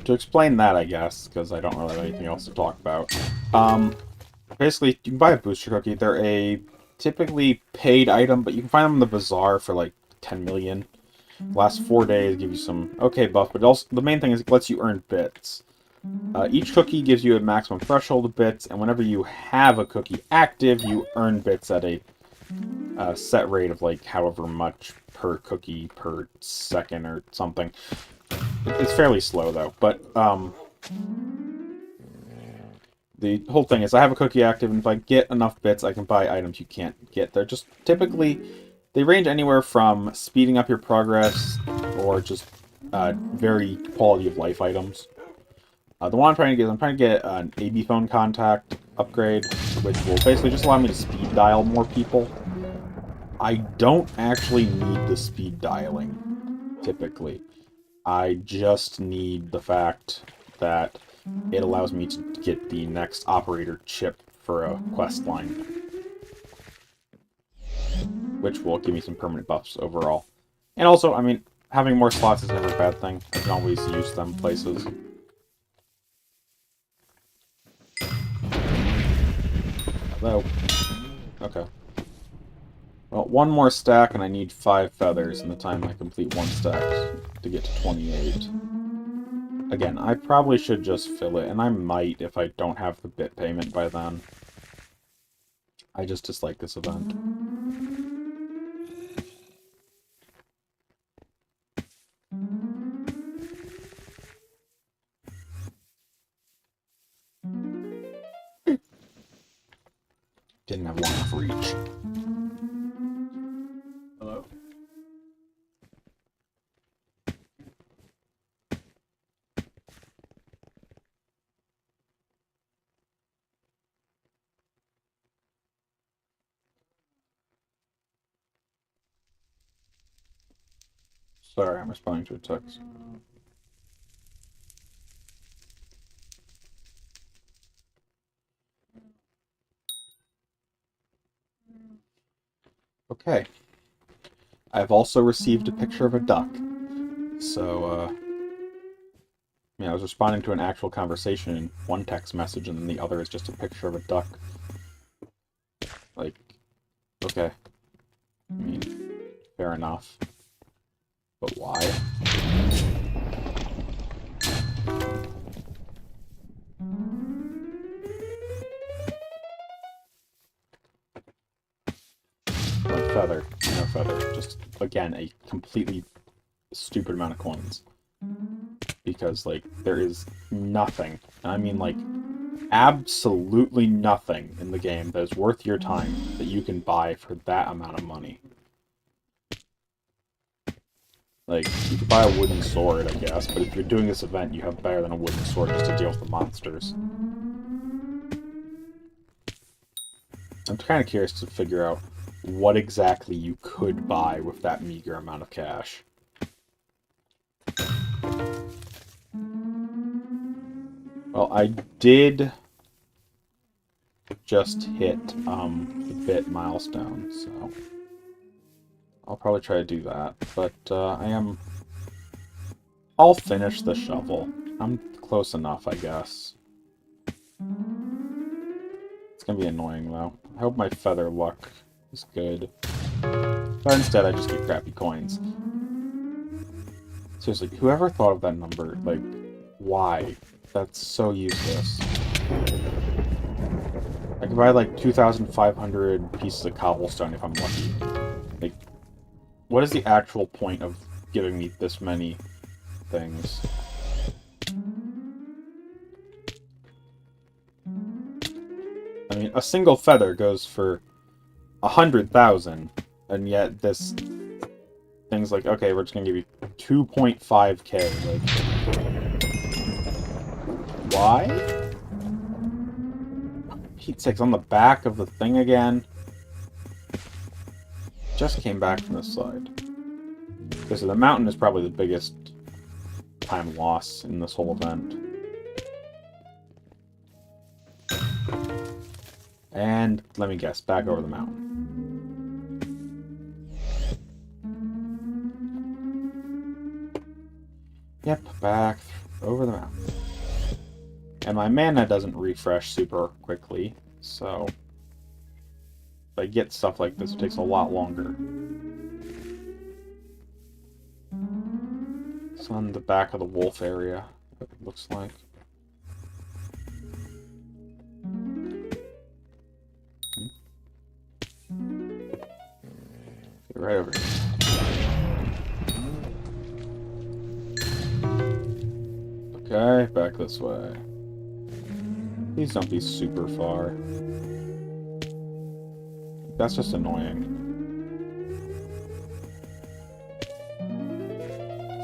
A: To explain that, I guess, because I don't really have anything else to talk about. Basically, you can buy a booster cookie. They're a typically paid item, but you can find them in the bazaar for like 10 million. Last 4 days give you some okay buff, but also the main thing is it lets you earn bits. Each cookie gives you a maximum threshold of bits, and whenever you have a cookie active, you earn bits at a set rate of like however much per cookie per second or something. It's fairly slow though, but the whole thing is I have a cookie active, and if I get enough bits, I can buy items you can't get. They're just typically, they range anywhere from speeding up your progress or just very quality of life items. The one I'm trying to get an AB phone contact upgrade, which will basically just allow me to speed dial more people. I don't actually need the speed dialing, typically. I just need the fact that it allows me to get the next operator chip for a quest line, which will give me some permanent buffs overall. And also, I mean, having more slots is never a bad thing. I can always use them places. Hello. Okay. Well, one more stack, and I need 5 feathers in the time I complete one stack to get to 28. Again, I probably should just fill it, and I might if I don't have the bit payment by then. I just dislike this event. Didn't have long enough reach.
B: Hello?
A: Sorry, I'm responding to a text. Okay. I've also received a picture of a duck. So, I was responding to an actual conversation in one text message, and then the other is just a picture of a duck. Like, okay. I mean, fair enough. But why? One feather, no feather. Just, again, a completely stupid amount of coins. Because, like, there is nothing, and I mean, like, absolutely nothing in the game that is worth your time that you can buy for that amount of money. Like, you could buy a wooden sword, I guess, but if you're doing this event, you have better than a wooden sword just to deal with the monsters. I'm kind of curious to figure out what exactly you could buy with that meager amount of cash. Well, I did just hit the bit milestone, so I'll probably try to do that. But I'll finish the shovel. I'm close enough, I guess. It's gonna be annoying, though. I hope my feather luck is good. But instead, I just get crappy coins. Seriously, whoever thought of that number, like, why? That's so useless. I could buy, like, 2,500 pieces of cobblestone if I'm lucky. Like, what is the actual point of giving me this many things? I mean, a single feather goes for 100,000, and yet this thing's like, okay, we're just gonna give you 2.5k. Like, why? Pete's sakes, on the back of the thing again. Just came back from this side. Okay, so the mountain is probably the biggest time loss in this whole event. And, let me guess, back over the mountain. Yep, back over the mountain. And my mana doesn't refresh super quickly, so if I get stuff like this, it takes a lot longer. It's on the back of the wolf area, it looks like. Get right over here. Okay, back this way. Please don't be super far. That's just annoying.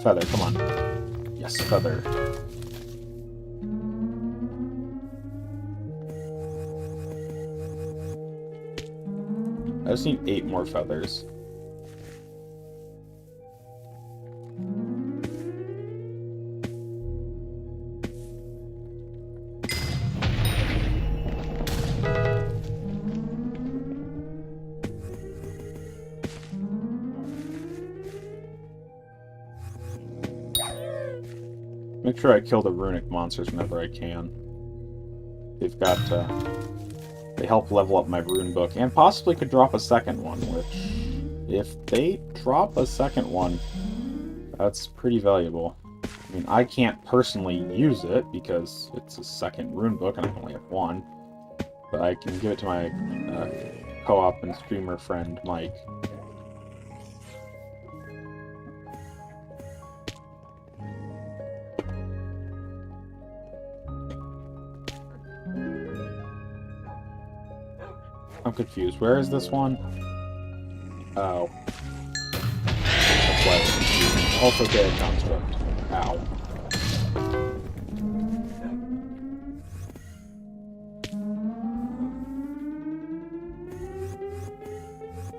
A: Feather, come on. Yes, feather. I just need 8 more feathers. Make sure I kill the runic monsters whenever I can. They've got, they help level up my rune book, and possibly could drop a second one, which, if they drop a second one, that's pretty valuable. I mean, I can't personally use it, because it's a second rune book, and I only have one, but I can give it to my co-op and streamer friend, Mike. I'm confused. Where is this one? Oh. That's why I was confused. Also get a construct. Ow.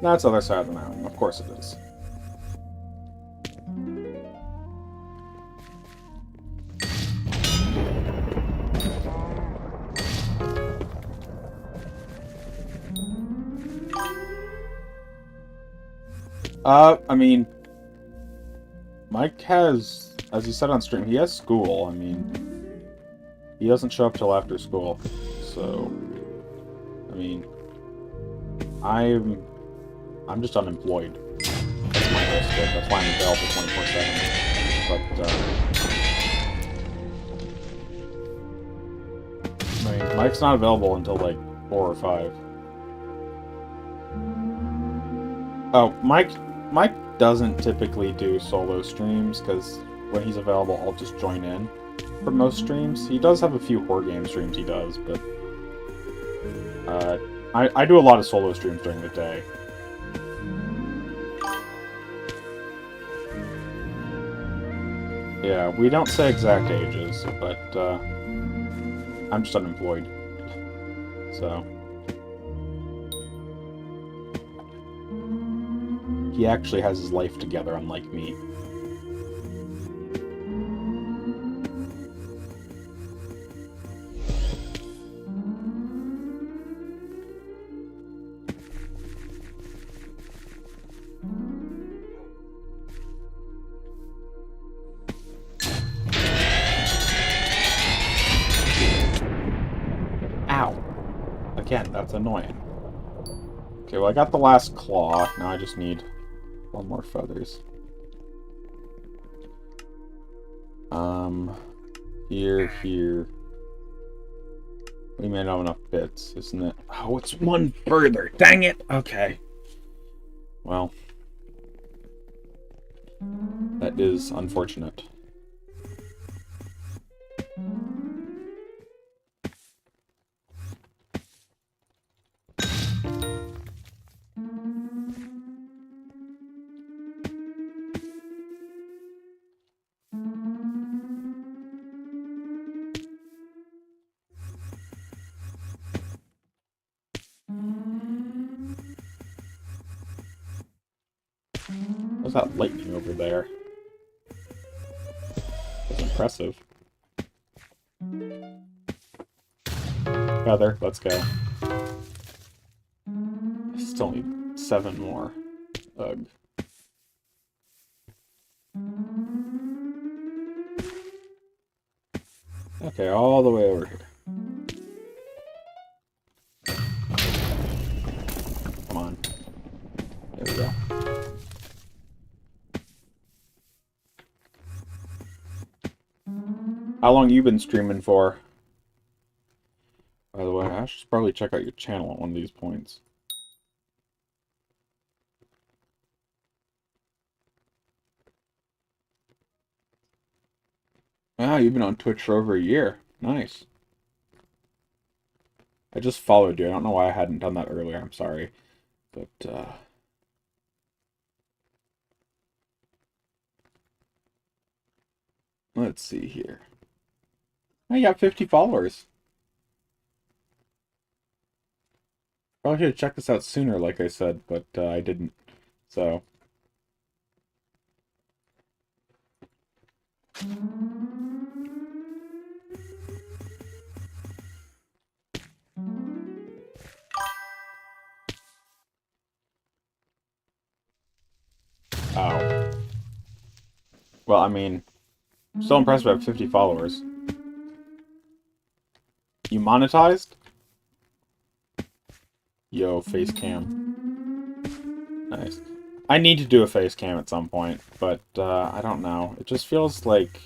A: That's the other side of the mountain. Of course it is. I mean, Mike has, as he said on stream, he has school. I mean, he doesn't show up till after school, so, I mean, I'm just unemployed. That's my whole stick. That's why I'm available 24/7. But, I mean, Mike's not available until, like, 4 or 5. Oh, Mike doesn't typically do solo streams, because when he's available, I'll just join in for most streams. He does have a few horror game streams he does, but I do a lot of solo streams during the day. Yeah, we don't say exact ages, but I'm just unemployed. So he actually has his life together, unlike me. annoying. Okay, well I got the last claw. Now I just need 1 more feathers. Here. We may not have enough bits, isn't it? Oh, it's 1 further. Dang it! Okay. Well, that is unfortunate. What's that lightning over there? That's impressive. Feather, let's go. I still need 7 more. Ugh. Okay, all the way over here. Come on. There we go. How long you been streaming for? By the way, I should probably check out your channel at one of these points. Ah, you've been on Twitch for over a year. Nice. I just followed you. I don't know why I hadn't done that earlier. I'm sorry. But, let's see here. I got 50 followers. Probably should have checked this out sooner, like I said, but I didn't. So. Oh. Well, I mean, still impressed about 50 followers. You monetized? Yo, face cam. Nice. I need to do a face cam at some point, but I don't know. It just feels like...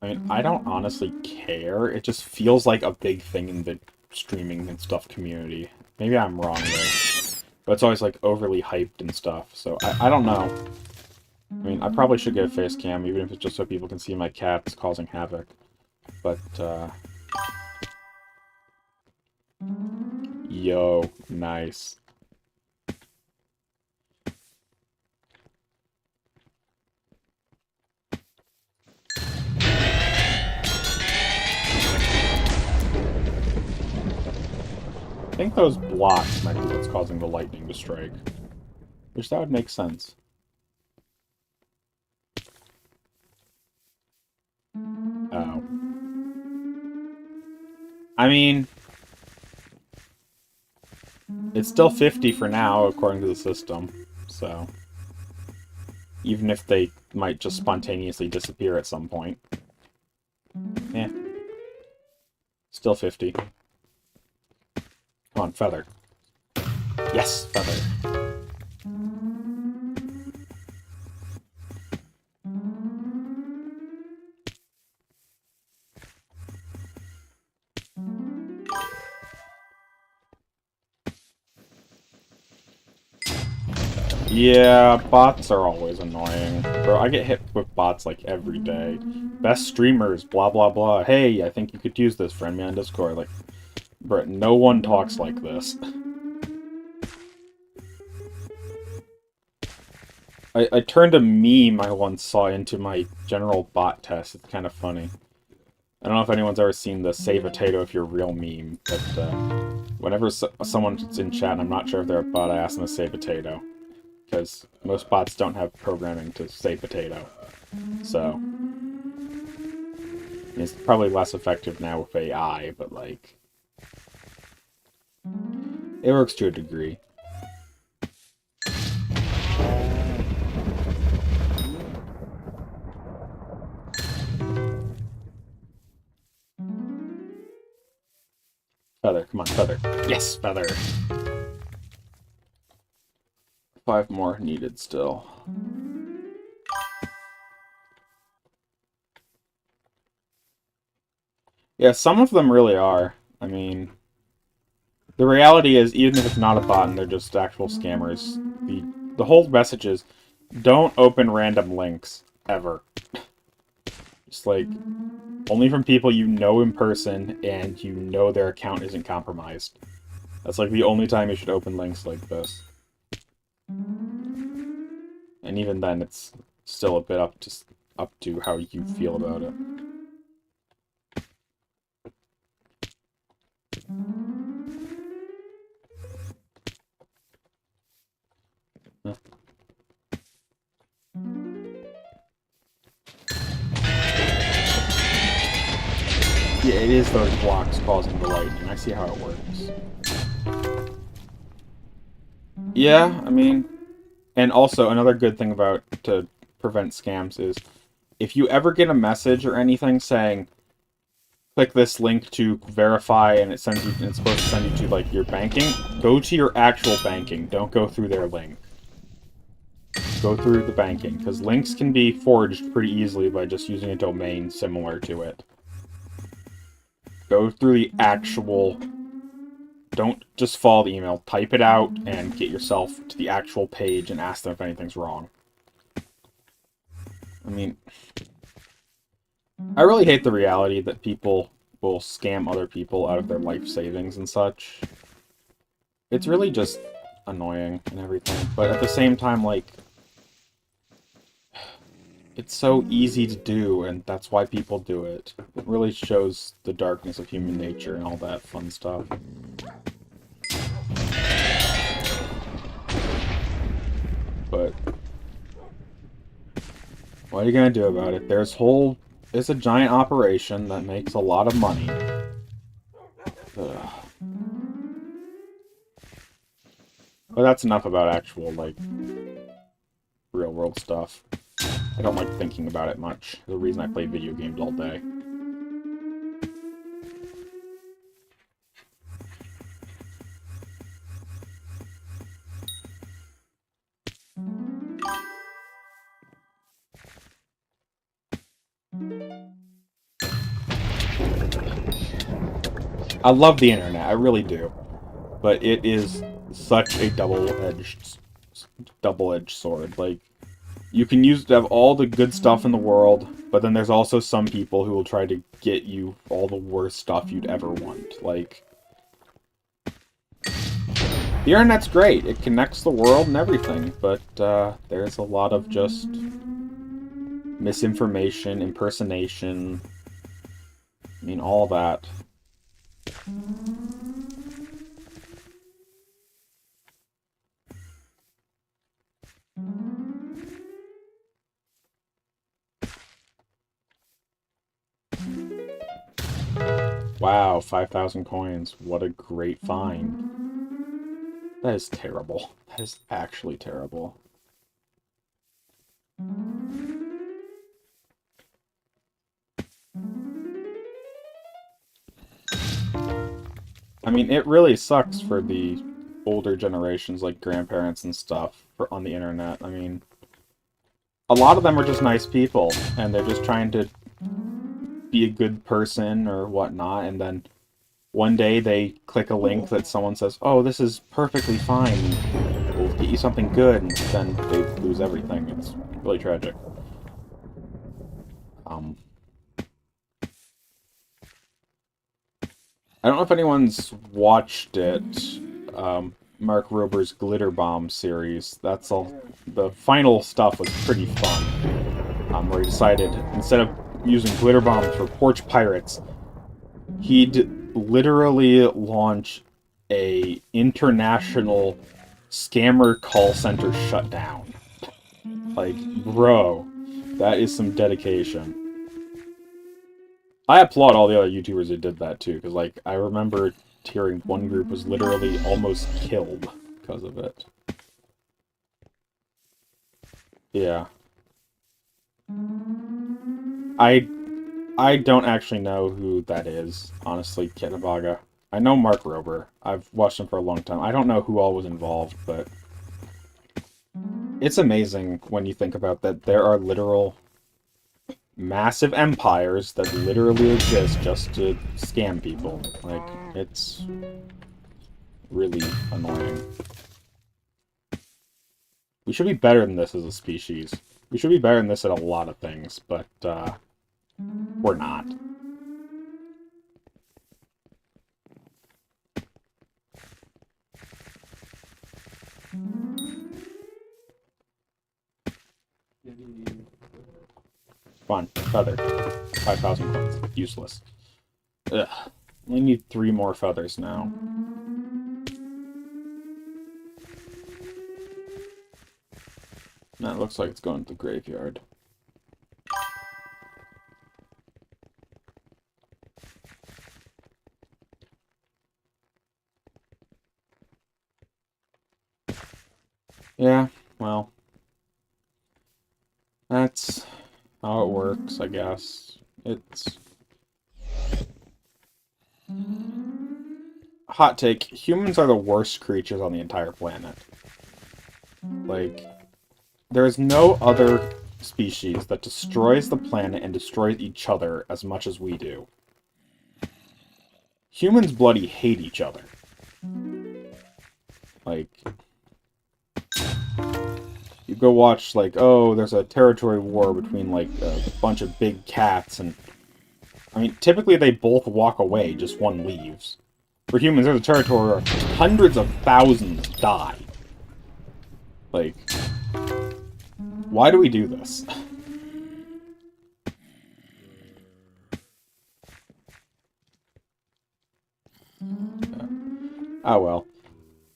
A: I mean, I don't honestly care. It just feels like a big thing in the streaming and stuff community. Maybe I'm wrong there. But it's always like overly hyped and stuff, so I don't know. I mean, I probably should get a face cam, even if it's just so people can see my cats causing havoc. But, yo, nice. I think those blocks might be what's causing the lightning to strike. Which that would make sense. Oh. I mean... It's still 50 for now, according to the system, so... Even if they might just spontaneously disappear at some point. Eh. Still 50. Come on, feather. Yes, feather. Yeah, bots are always annoying. Bro, I get hit with bots like every day. Best streamers, blah blah blah. Hey, I think you could use this, friend me on Discord. Like, bro, no one talks like this. I turned a meme I once saw into my general bot test. It's kind of funny. I don't know if anyone's ever seen the "Say Potato if you're real" meme, but whenever someone's in chat and I'm not sure if they're a bot, I ask them to say potato. Because most bots don't have programming to say potato. So, it's probably less effective now with AI, but like, it works to a degree. Feather, come on, feather. Yes, feather. 5 more needed still. Yeah, some of them really are. I mean, the reality is, even if it's not a bot and they're just actual scammers, the whole message is, don't open random links, ever. Just like, only from people you know in person and you know their account isn't compromised. That's like the only time you should open links like this. And even then, it's still a bit up to how you feel about it. Huh. Yeah, it is those blocks causing the lightning. I see how it works. Yeah, I mean, and also another good thing about to prevent scams is if you ever get a message or anything saying click this link to verify and it's supposed to send you to like your banking, go to your actual banking. Don't go through their link. Go through the banking, because links can be forged pretty easily by just using a domain similar to it. Go through the actual... Don't just follow the email. Type it out and get yourself to the actual page and ask them if anything's wrong. I mean... I really hate the reality that people will scam other people out of their life savings and such. It's really just annoying and everything, but at the same time, like... It's so easy to do, and that's why people do it. It really shows the darkness of human nature and all that fun stuff. But what are you gonna do about it? It's a giant operation that makes a lot of money. Ugh. But that's enough about actual, like, real-world stuff. I don't like thinking about it much. The reason I play video games all day. I love the internet, I really do. But it is such a double-edged sword. Like, you can use to have all the good stuff in the world, but then there's also some people who will try to get you all the worst stuff you'd ever want. Like, the internet's great. It connects the world and everything, but there's a lot of just misinformation, impersonation, I mean, all that. Wow, 5,000 coins. What a great find. That is terrible. That is actually terrible. I mean, it really sucks for the older generations, like grandparents and stuff, on the internet. I mean, a lot of them are just nice people, and they're just trying to be a good person or whatnot, and then one day they click a link that someone says, oh, this is perfectly fine, we'll get you something good, and then they lose everything. It's really tragic. I don't know if anyone's watched it, Mark Rober's Glitter Bomb series. That's all. The final stuff was pretty fun, where he decided, instead of using glitter bombs for porch pirates, he'd literally launch a international scammer call center shutdown. Like, bro, that is some dedication. I applaud all the other YouTubers who did that too, because like I remember hearing one group was literally almost killed because of it. Yeah. I don't actually know who that is, honestly, Kitabaga. I know Mark Rober. I've watched him for a long time. I don't know who all was involved, but it's amazing when you think about that. There are literal massive empires that literally exist just to scam people. Like, it's really annoying. We should be better than this as a species. We should be better than this at a lot of things, but we're not. Fun. Feather. 5,000 coins. Useless. Ugh. We need 3 more feathers now. That looks like it's going to the graveyard. Yeah, well. That's how it works, I guess. It's... Hot take, humans are the worst creatures on the entire planet. Like, there is no other species that destroys the planet and destroys each other as much as we do. Humans bloody hate each other. Like, you go watch, like, oh, there's a territory war between, like, a bunch of big cats, and... I mean, typically they both walk away, just one leaves. For humans, there's a territory where hundreds of thousands die. Like, why do we do this? Oh well.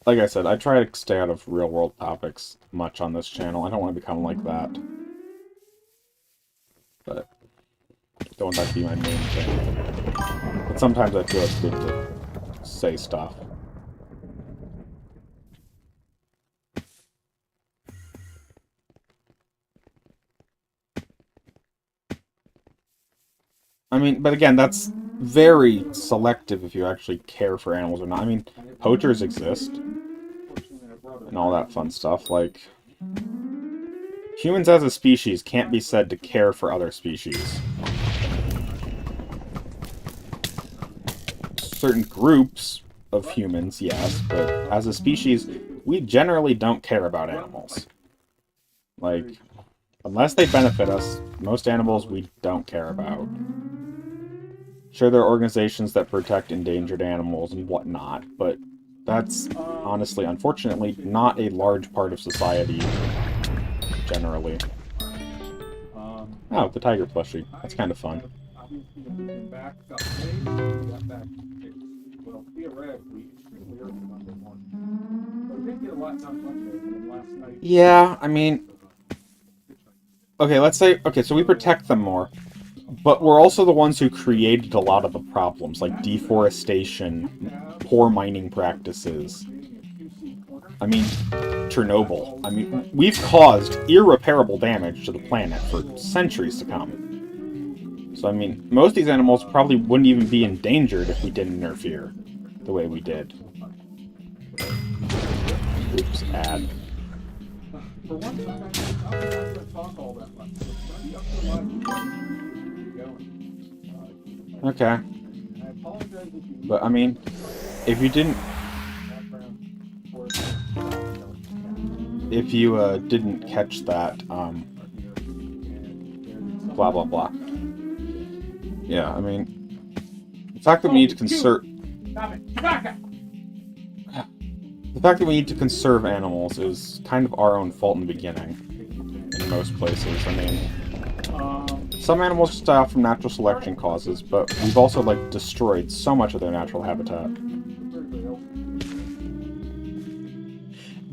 A: Like I said, I try to stay out of real-world topics much on this channel. I don't want to become like that. But I don't want that to be my main thing. But sometimes I feel it's good to say stuff. I mean, but again, that's very selective if you actually care for animals or not. I mean, poachers exist. And all that fun stuff. Like, humans as a species can't be said to care for other species. Certain groups of humans, yes, but as a species, we generally don't care about animals. Like, unless they benefit us, most animals we don't care about. Sure, there are organizations that protect endangered animals and whatnot, but that's, honestly, unfortunately, not a large part of society, generally. Oh, the tiger plushie. That's kind of fun. Yeah, I mean... Okay, let's say... Okay, so we protect them more. But we're also the ones who created a lot of the problems, like deforestation, poor mining practices. I mean, Chernobyl. I mean, we've caused irreparable damage to the planet for centuries to come. So, I mean, most of these animals probably wouldn't even be endangered if we didn't interfere the way we did. Oops, ad. For one time, I'm not going to talk all that much. It's going to be up to a lot. Okay. But, I mean, if you didn't... If you, didn't catch that, blah, blah, blah. Yeah, I mean, the fact that we need to conserve... The fact that we need to conserve animals is kind of our own fault in the beginning, in most places. I mean, some animals just die off from natural selection causes, but we've also, like, destroyed so much of their natural habitat.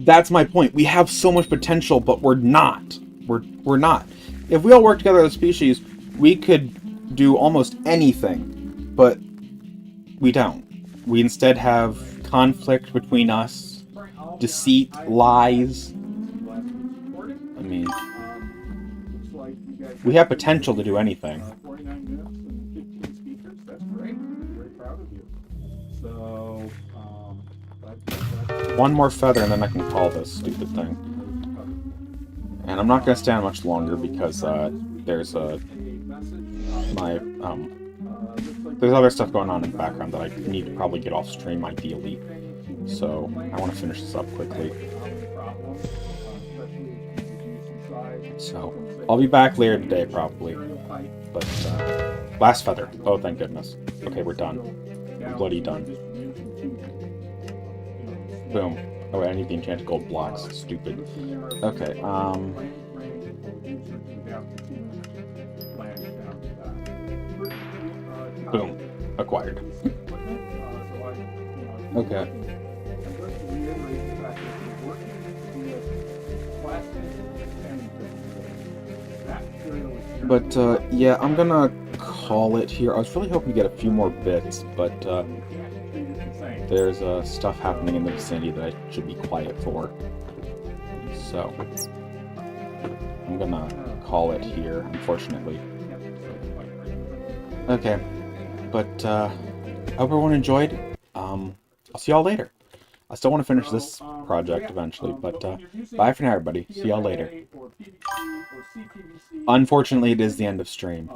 A: That's my point. We have so much potential, but we're not. We're not. If we all work together as a species, we could do almost anything, but we don't. We instead have conflict between us, deceit, lies. I mean, we have potential to do anything. one more feather and then I can call this stupid thing. And I'm not going to stand much longer because there's there's other stuff going on in the background that I need to probably get off stream ideally. So I want to finish this up quickly. So I'll be back later today probably. But last feather. Oh, thank goodness. Okay, we're done. We're bloody done. Boom. Oh, I need the enchanted gold blocks. Stupid. Okay, boom. Acquired. Okay. But, yeah, I'm gonna call it here. I was really hoping to get a few more bits, but, there's, stuff happening in the vicinity that I should be quiet for. So, I'm gonna call it here, unfortunately. Okay. But, I hope everyone enjoyed. I'll see y'all later. I still want to finish this project eventually, but, bye for now, everybody. See y'all later. Unfortunately, it is the end of stream.